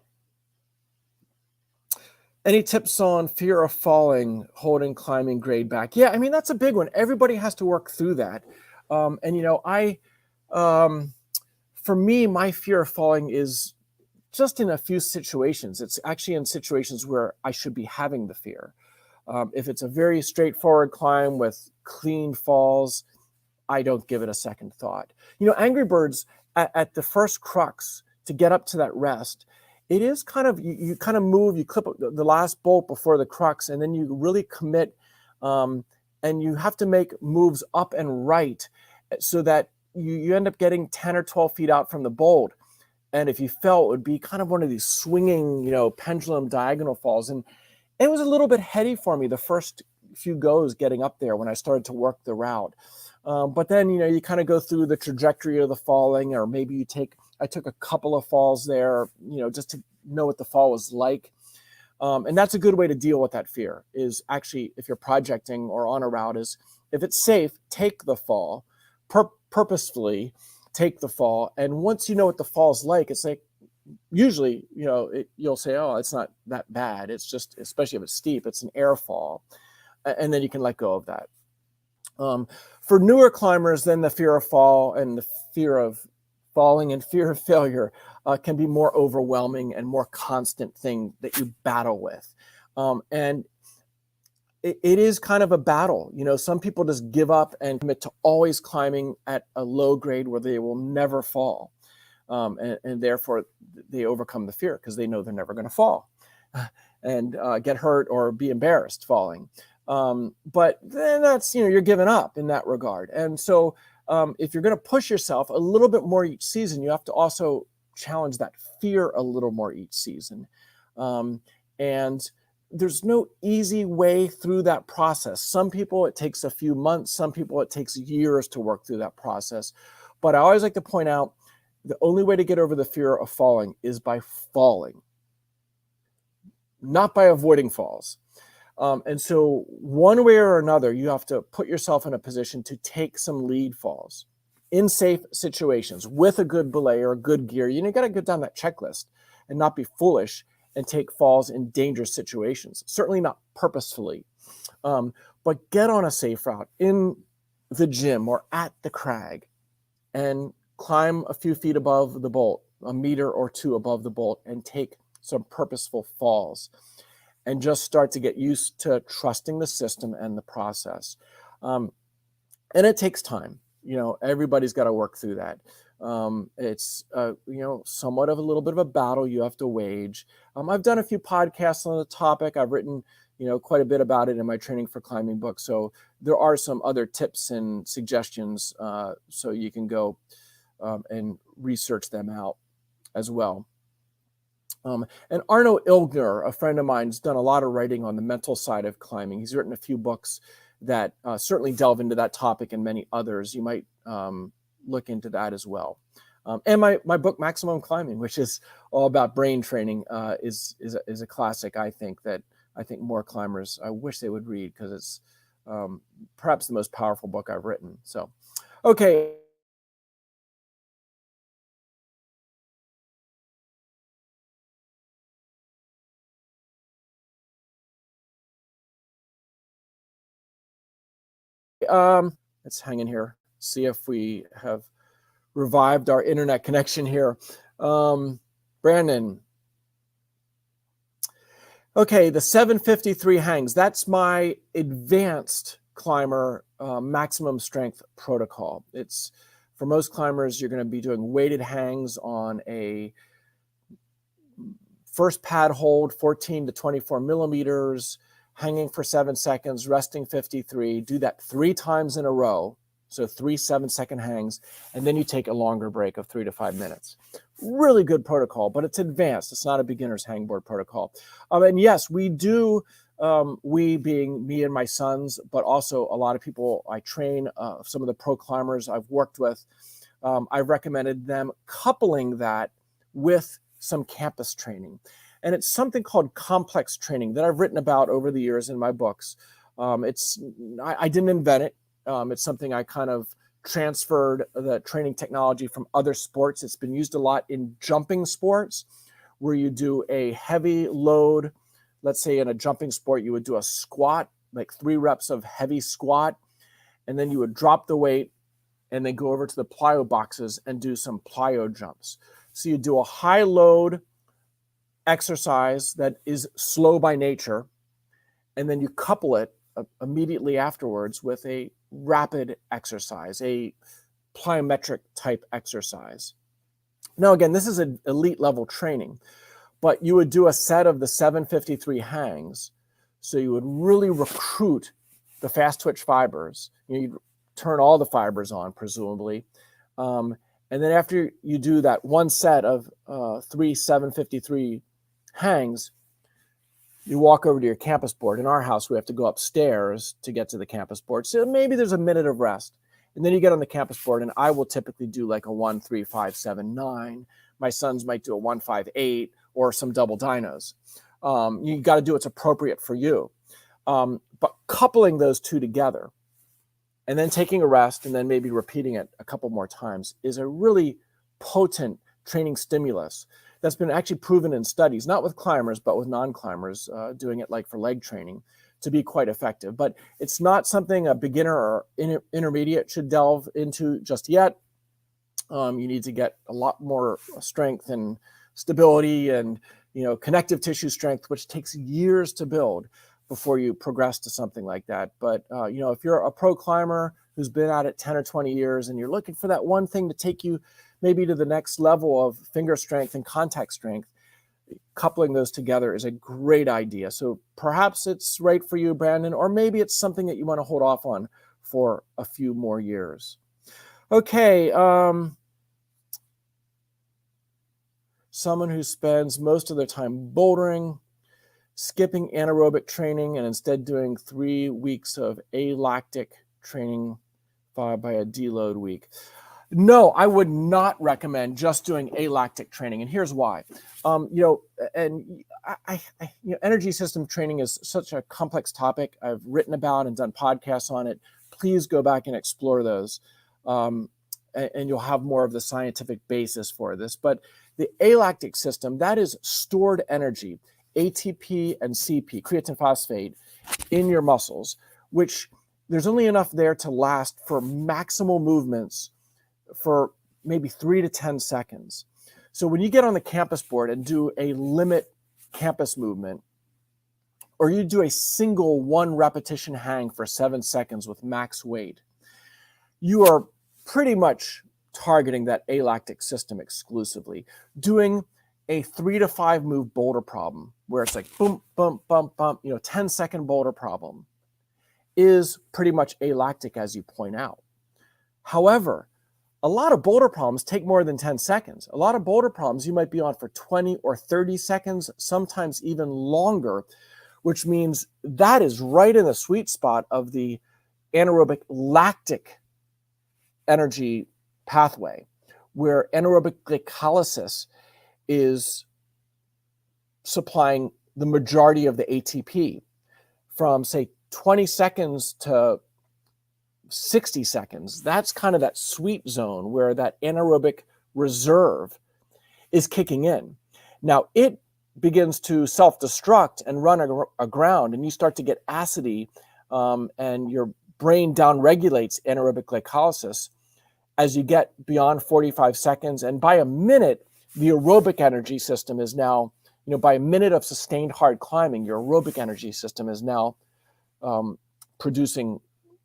Any tips on fear of falling, holding climbing grade back? Yeah, I mean, that's a big one. Everybody has to work through that. And, you know, for me, my fear of falling is just in a few situations. It's actually in situations where I should be having the fear. If it's a very straightforward climb with clean falls, I don't give it a second thought. You know, Angry Birds at the first crux to get up to that rest, it is kind of, you kind of move, you clip the last bolt before the crux, and then you really commit, and you have to make moves up and right so that you end up getting 10 or 12 feet out from the bolt. And if you fell, it would be kind of one of these swinging, you know, pendulum diagonal falls. And it was a little bit heady for me the first few goes getting up there when I started to work the route. But then, you know, you kind of go through the trajectory of the falling, or maybe I took a couple of falls there, you know, just to know what the fall was like. And that's a good way to deal with that fear, is actually, if you're projecting or on a route, is if it's safe, take the fall, purposefully take the fall. And once you know what the fall is like, it's like, usually, you know, you'll say, oh, it's not that bad. It's just, especially if it's steep, it's an air fall. And then you can let go of that. For newer climbers, then the fear of fall and the fear of falling and fear of failure can be more overwhelming and more constant thing that you battle with. And it is kind of a battle. You know, some people just give up and commit to always climbing at a low grade where they will never fall. And therefore they overcome the fear because they know they're never going to fall and get hurt or be embarrassed falling. But then that's, you know, you're giving up in that regard. And so if you're going to push yourself a little bit more each season, you have to also challenge that fear a little more each season. And there's no easy way through that process. Some people, it takes a few months. Some people, it takes years to work through that process. But I always like to point out, the only way to get over the fear of falling is by falling, not by avoiding falls. And so one way or another, you have to put yourself in a position to take some lead falls in safe situations with a good belay or good gear. You got to go down that checklist and not be foolish and take falls in dangerous situations, certainly not purposefully. But get on a safe route in the gym or at the crag and climb a few feet above the bolt, a meter or two above the bolt, and take some purposeful falls. And just start to get used to trusting the system and the process. And it takes time. You know, everybody's got to work through that. It's, you know, somewhat of a little bit of a battle you have to wage. I've done a few podcasts on the topic. I've written, you know, quite a bit about it in my Training for Climbing book. So there are some other tips and suggestions, so you can go and research them out as well. And Arno Ilgner, a friend of mine, has done a lot of writing on the mental side of climbing. He's written a few books that certainly delve into that topic, and many others. You might look into that as well. And my book, Maximum Climbing, which is all about brain training, is a classic, I think, that I think more climbers, I wish they would read, because it's perhaps the most powerful book I've written. So, okay. Let's hang in here, see if we have revived our internet connection here. Brandon, Okay, the 753 hangs. That's my advanced climber maximum strength protocol. It's for most climbers, you're going to be doing weighted hangs on a first pad hold, 14 to 24 millimeters, hanging for 7 seconds, resting 53. Do that 3 times in a row. So 3 7-second hangs, and then you take a longer break of 3 to 5 minutes. Really good protocol, but it's advanced. It's not a beginner's hangboard protocol. And yes, we do, we being me and my sons, but also a lot of people I train, some of the pro climbers I've worked with, I've recommended them coupling that with some campus training. And it's something called complex training that I've written about over the years in my books. I didn't invent it. It's something I kind of transferred the training technology from other sports. It's been used a lot in jumping sports where you do a heavy load. Let's say in a jumping sport, you would do a squat, like 3 reps of heavy squat, and then you would drop the weight and then go over to the plyo boxes and do some plyo jumps. So you do a high load exercise that is slow by nature, and then you couple it immediately afterwards with a rapid exercise, a plyometric type exercise. Now, again, this is an elite level training, but you would do a set of the 753 hangs. So you would really recruit the fast twitch fibers. You'd turn all the fibers on, presumably. And then after you do that one set of 3 753 hangs, you walk over to your campus board. In our house, we have to go upstairs to get to the campus board. So maybe there's a minute of rest. And then you get on the campus board, and I will typically do like a 1, 3, 5, 7, 9. My sons might do a 1, 5, 8, or some double dynos. You got to do what's appropriate for you. But coupling those two together and then taking a rest and then maybe repeating it a couple more times is a really potent training stimulus that's been actually proven in studies, not with climbers, but with non-climbers, doing it like for leg training, to be quite effective. But it's not something a beginner or intermediate should delve into just yet. You need to get a lot more strength and stability and, connective tissue strength, which takes years to build before you progress to something like that. But, if you're a pro climber who's been at it 10 or 20 years and you're looking for that one thing to take you maybe to the next level of finger strength and contact strength, coupling those together is a great idea. So perhaps it's right for you, Brandon, or maybe it's something that you want to hold off on for a few more years. Okay. Someone who spends most of their time bouldering, skipping anaerobic training, and instead doing 3 weeks of alactic training followed by a deload week. No, I would not recommend just doing alactic training, and here's why. Energy system training is such a complex topic. I've written about and done podcasts on it. Please go back and explore those, and you'll have more of the scientific basis for this. But the alactic system, that is stored energy, ATP and CP, creatine phosphate, in your muscles, which there's only enough there to last for maximal movements for maybe 3 to 10 seconds. So when you get on the campus board and do a limit campus movement, or you do a single 1 repetition hang for 7 seconds with max weight, you are pretty much targeting that alactic system exclusively. Doing a 3 to 5 move boulder problem where it's like boom, bump, bump, bump, 10-second boulder problem is pretty much alactic, as you point out. However, a lot of boulder problems take more than 10 seconds. A lot of boulder problems you might be on for 20 or 30 seconds, sometimes even longer, which means that is right in the sweet spot of the anaerobic lactic energy pathway, where anaerobic glycolysis is supplying the majority of the ATP from, say, 20 seconds to 60 seconds. That's kind of that sweet zone where that anaerobic reserve is kicking in. Now it begins to self-destruct and run aground, and you start to get acidy, and your brain downregulates anaerobic glycolysis as you get beyond 45 seconds. And by a minute, the aerobic energy system is now, by a minute of sustained hard climbing, your aerobic energy system is now producing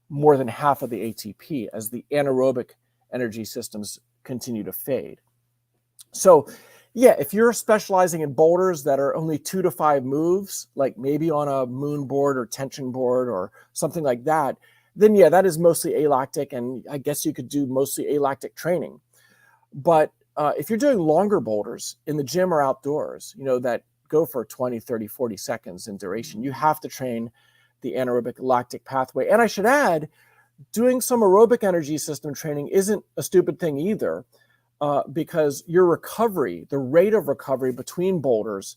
more than half of the ATP as the anaerobic energy systems continue to fade. So yeah, if you're specializing in boulders that are only 2 to 5 moves, like maybe on a moon board or tension board or something like that, then yeah, that is mostly alactic, and I guess you could do mostly alactic training. But if you're doing longer boulders in the gym or outdoors, that go for 20, 30, 40 seconds in duration, you have to train the anaerobic lactic pathway. And I should add, doing some aerobic energy system training isn't a stupid thing either, because your recovery, the rate of recovery between boulders,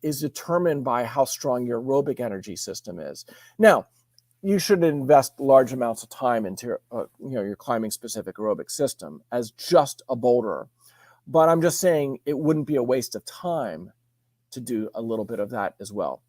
is determined by how strong your aerobic energy system is. Now, you should invest large amounts of time into your climbing specific aerobic system as just a boulderer. But I'm just saying it wouldn't be a waste of time to do a little bit of that as well.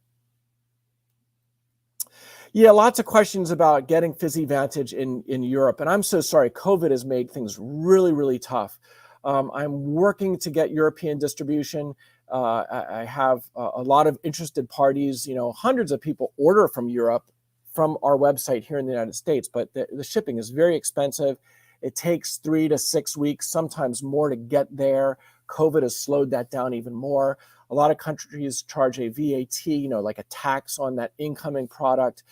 Yeah, lots of questions about getting PhysiVantage in Europe. And I'm so sorry, COVID has made things really, really tough. I'm working to get European distribution. I have a lot of interested parties. Hundreds of people order from Europe from our website here in the United States, but the shipping is very expensive. It takes 3 to 6 weeks, sometimes more, to get there. COVID has slowed that down even more. A lot of countries charge a VAT, like a tax on that incoming product.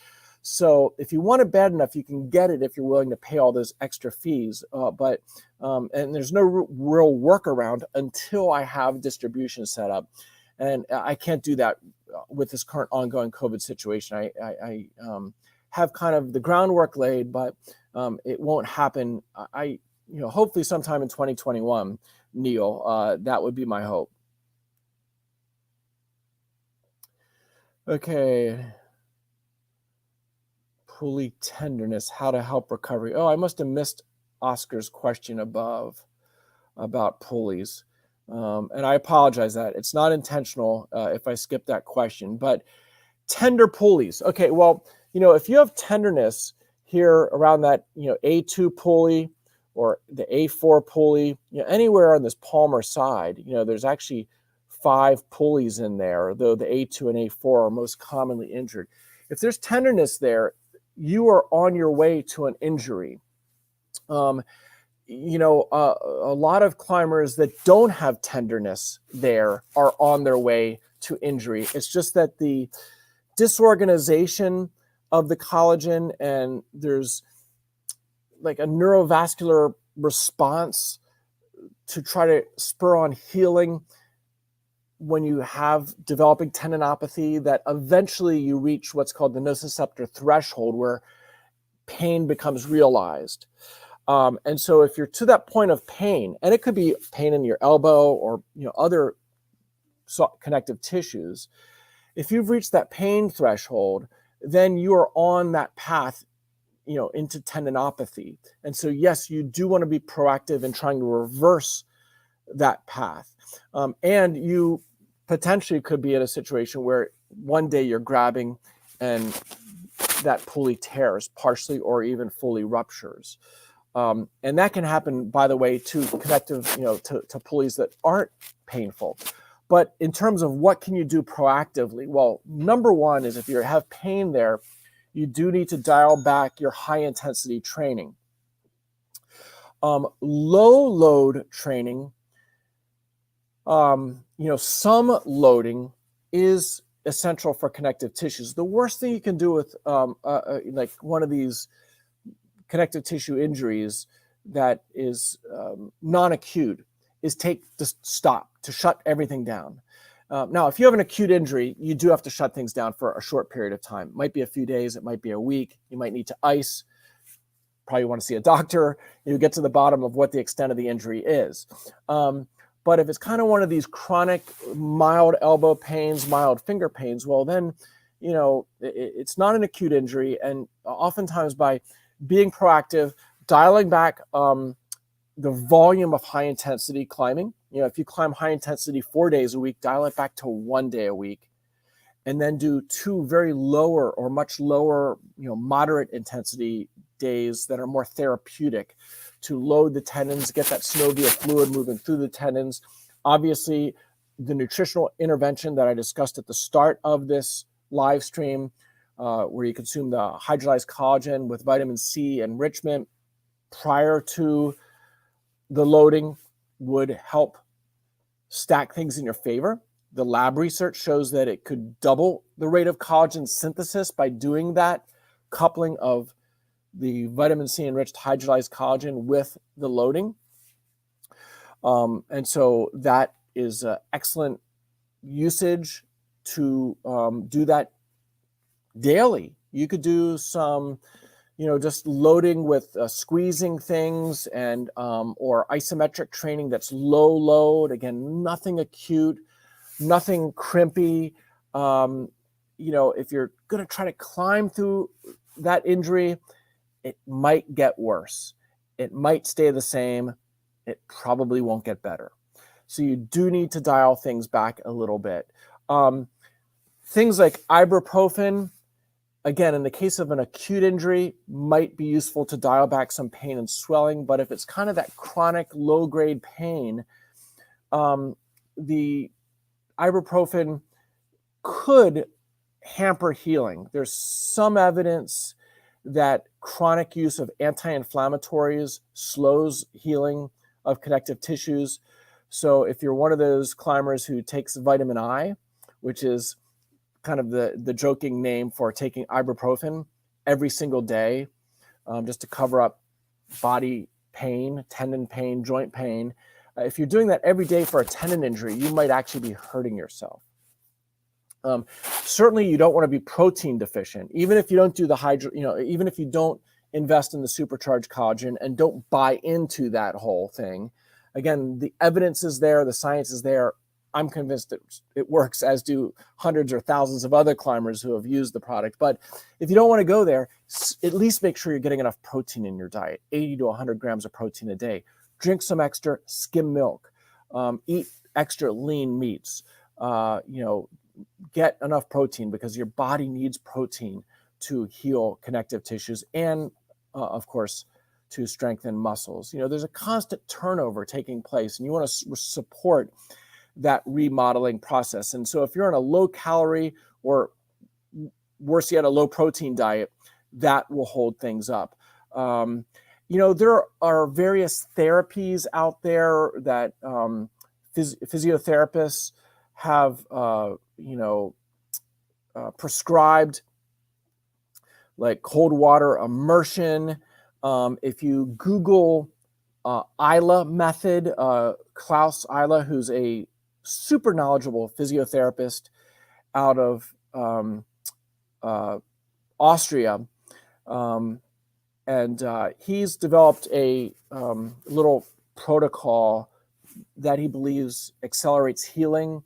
So if you want it bad enough, you can get it if you're willing to pay all those extra fees. And there's no real workaround until I have distribution set up. And I can't do that with this current ongoing COVID situation. I have kind of the groundwork laid, but it won't happen. Hopefully sometime in 2021, Neil, that would be my hope. Okay. Pulley tenderness, how to help recovery. Oh, I must have missed Oscar's question above about pulleys. And I apologize that it's not intentional if I skip that question, but tender pulleys. Okay, well, if you have tenderness here around that, A2 pulley or the A4 pulley, anywhere on this palmar side, there's actually 5 pulleys in there, though the A2 and A4 are most commonly injured. If there's tenderness there, you are on your way to an injury. A lot of climbers that don't have tenderness there are on their way to injury. It's just that the disorganization of the collagen, and there's like a neurovascular response to try to spur on healing when you have developing tendinopathy, that eventually you reach what's called the nociceptor threshold, where pain becomes realized. And so if you're to that point of pain, and it could be pain in your elbow or other connective tissues, if you've reached that pain threshold, then you are on that path into tendinopathy. And so yes, you do want to be proactive in trying to reverse that path. And you potentially could be in a situation where one day you're grabbing and that pulley tears partially or even fully ruptures. And that can happen, by the way, to connective, to pulleys that aren't painful. But in terms of what can you do proactively? Well, number one is if you have pain there, you do need to dial back your high intensity training. Low load training, some loading is essential for connective tissues. The worst thing you can do with like one of these connective tissue injuries that is non-acute is to shut everything down. Now, if you have an acute injury, you do have to shut things down for a short period of time. It might be a few days, it might be a week. You might need to ice, probably want to see a doctor. You get to the bottom of what the extent of the injury is. But if it's kind of one of these chronic, mild elbow pains, mild finger pains, well, then, it's not an acute injury. And oftentimes by being proactive, dialing back the volume of high intensity climbing, if you climb high intensity 4 days a week, dial it back to 1 day a week, and then do 2 very lower or much lower, moderate intensity days that are more therapeutic to load the tendons, get that synovial fluid moving through the tendons. Obviously, the nutritional intervention that I discussed at the start of this live stream, where you consume the hydrolyzed collagen with vitamin C enrichment prior to the loading, would help stack things in your favor. The lab research shows that it could double the rate of collagen synthesis by doing that coupling of the vitamin C enriched hydrolyzed collagen with the loading. And so that is excellent usage to do that daily. You could do some, just loading with squeezing things and or isometric training that's low load. Again, nothing acute, nothing crimpy. If you're going to try to climb through that injury, it might get worse. It might stay the same. It probably won't get better. So you do need to dial things back a little bit. Things like ibuprofen, again, in the case of an acute injury, might be useful to dial back some pain and swelling. But if it's kind of that chronic low-grade pain, the ibuprofen could hamper healing. There's some evidence that chronic use of anti-inflammatories slows healing of connective tissues. So if you're one of those climbers who takes vitamin I, which is kind of the joking name for taking ibuprofen every single day, just to cover up body pain, tendon pain, joint pain, if you're doing that every day for a tendon injury, you might actually be hurting yourself. Certainly you don't want to be protein deficient, even if you don't do the even if you don't invest in the supercharged collagen and don't buy into that whole thing. Again, the evidence is there, the science is there. I'm convinced that it works, as do hundreds or thousands of other climbers who have used the product. But if you don't want to go there, at least make sure you're getting enough protein in your diet, 80 to 100 grams of protein a day. Drink some extra skim milk, eat extra lean meats, get enough protein, because your body needs protein to heal connective tissues and, of course, to strengthen muscles. There's a constant turnover taking place, and you want to support that remodeling process. And so if you're on a low calorie or worse yet, a low protein diet, that will hold things up. There are various therapies out there that physiotherapists have, prescribed, like cold water immersion. If you Google Isla method, Klaus Isla, who's a super knowledgeable physiotherapist out of Austria, and he's developed a little protocol that he believes accelerates healing.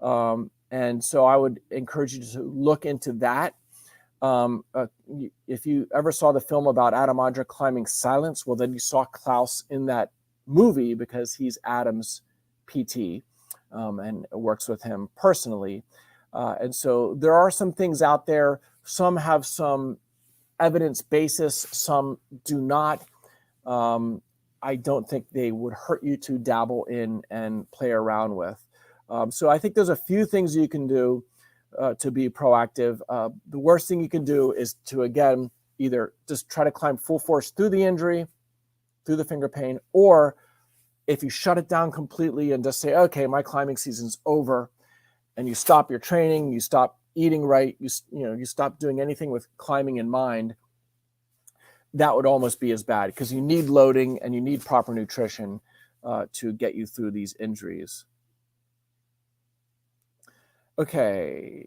And so I would encourage you to look into that. If you ever saw the film about Adam Ondra climbing Silence, well, then you saw Klaus in that movie, because he's Adam's PT and works with him personally. And so there are some things out there. Some have some evidence basis, some do not. I don't think they would hurt you to dabble in and play around with. So I think there's a few things you can do to be proactive. The worst thing you can do is to, again, either just try to climb full force through the injury, through the finger pain, or if you shut it down completely and just say, okay, my climbing season's over, and you stop your training, you stop eating right, you stop doing anything with climbing in mind, that would almost be as bad, because you need loading and you need proper nutrition to get you through these injuries. Okay.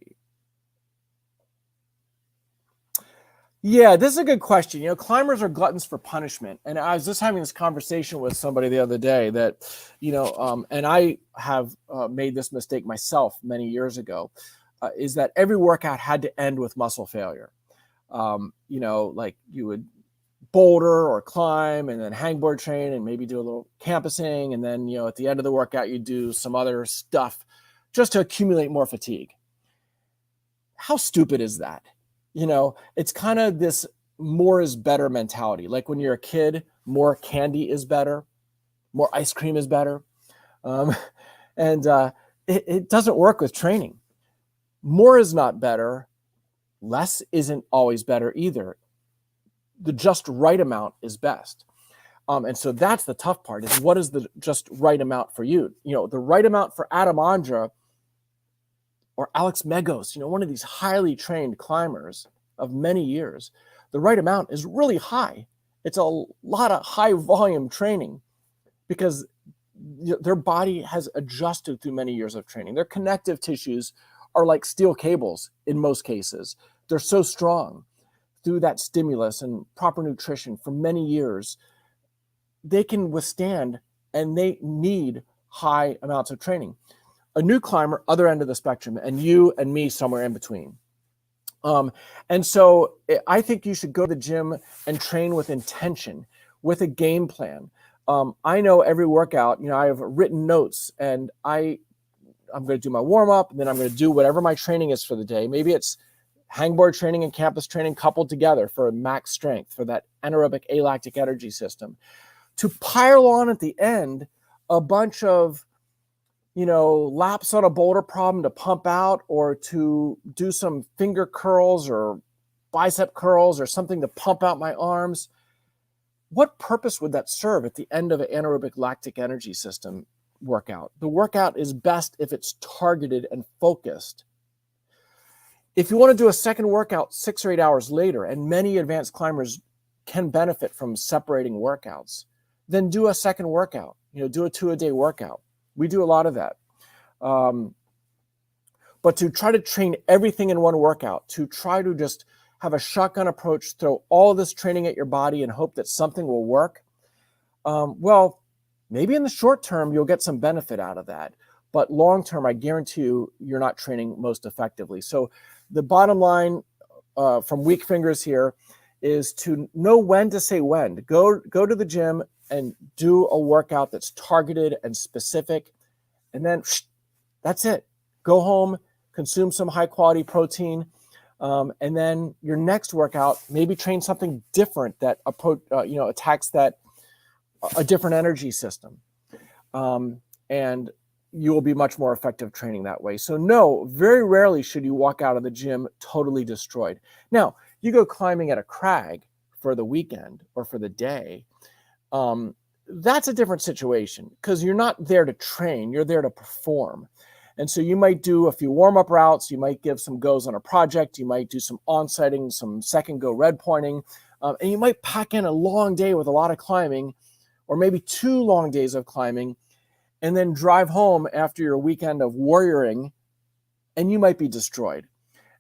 Yeah, this is a good question. Climbers are gluttons for punishment. And I was just having this conversation with somebody the other day that, and I have made this mistake myself many years ago, is that every workout had to end with muscle failure. Like you would boulder or climb and then hangboard train and maybe do a little campusing. And then, at the end of the workout, you do some other stuff just to accumulate more fatigue. How stupid is that? It's kind of this more is better mentality. Like when you're a kid, more candy is better, more ice cream is better. And it doesn't work with training. More is not better. Less isn't always better either. The just right amount is best. And so that's the tough part, is what is the just right amount for you? The right amount for Adam Ondra or Alex Megos, one of these highly trained climbers of many years, the right amount is really high. It's a lot of high volume training because their body has adjusted through many years of training. Their connective tissues are like steel cables in most cases. They're so strong through that stimulus and proper nutrition for many years. They can withstand, and they need high amounts of training. A new climber, other end of the spectrum, and you and me somewhere in between. And so I think you should go to the gym and train with intention, with a game plan. I know every workout, I have written notes, and I'm going to do my warm up, and then I'm going to do whatever my training is for the day. Maybe it's hangboard training and campus training coupled together for max strength, for that anaerobic alactic energy system. To pile on at the end a bunch of, laps on a boulder problem to pump out, or to do some finger curls or bicep curls or something to pump out my arms. What purpose would that serve at the end of an anaerobic lactic energy system workout? The workout is best if it's targeted and focused. If you want to do a second workout 6 or 8 hours later, and many advanced climbers can benefit from separating workouts, then do a second workout, do a 2-a-day workout. We do a lot of that. But to try to train everything in one workout, to try to just have a shotgun approach, throw all of this training at your body and hope that something will work, well, maybe in the short term, you'll get some benefit out of that. But long term, I guarantee you, you're not training most effectively. So the bottom line from weak fingers here is to know when to say when. Go to the gym and do a workout that's targeted and specific, and then that's it. Go home, consume some high quality protein, and then your next workout, maybe train something different that attacks that a different energy system, and you will be much more effective training that way. So no, very rarely should you walk out of the gym totally destroyed. Now, you go climbing at a crag for the weekend or for the day, that's a different situation, because you're not there to train, you're there to perform. And so you might do a few warm-up routes, you might give some goes on a project, you might do some on-sighting, some second go red pointing, and you might pack in a long day with a lot of climbing, or maybe 2 long days of climbing, and then drive home after your weekend of warrioring, and you might be destroyed.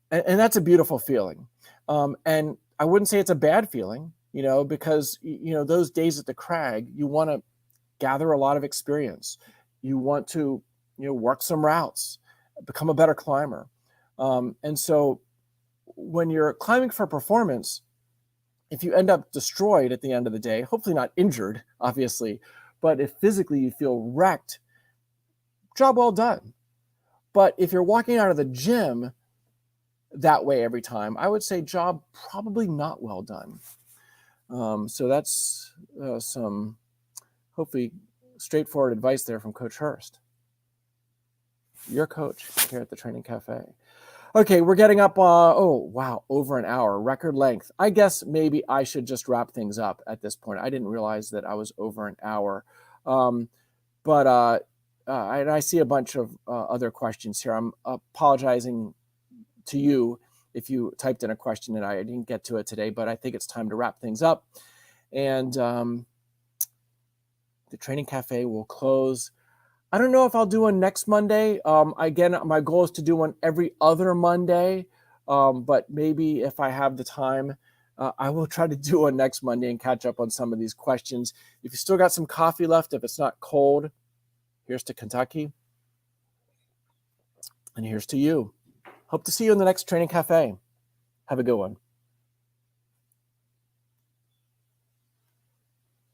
And that's a beautiful feeling. And I wouldn't say it's a bad feeling, because, those days at the crag, you want to gather a lot of experience. You want to, work some routes, become a better climber. And so when you're climbing for performance, if you end up destroyed at the end of the day, hopefully not injured, obviously, but if physically you feel wrecked, job well done. But if you're walking out of the gym that way every time, I would say job probably not well done. So that's some hopefully straightforward advice there from Coach Hurst, your coach here at the Training Cafe. Okay, we're getting up, over an hour, record length. I guess maybe I should just wrap things up at this point. I didn't realize that I was over an hour. And I see a bunch of other questions here. I'm apologizing to you if you typed in a question and I didn't get to it today, but I think it's time to wrap things up. And the Training Cafe will close. I don't know if I'll do one next Monday. Again, my goal is to do one every other Monday, but maybe if I have the time, I will try to do one next Monday and catch up on some of these questions. If you still got some coffee left, if it's not cold, here's to Kentucky. And here's to you. Hope to see you in the next Training Cafe. Have a good one.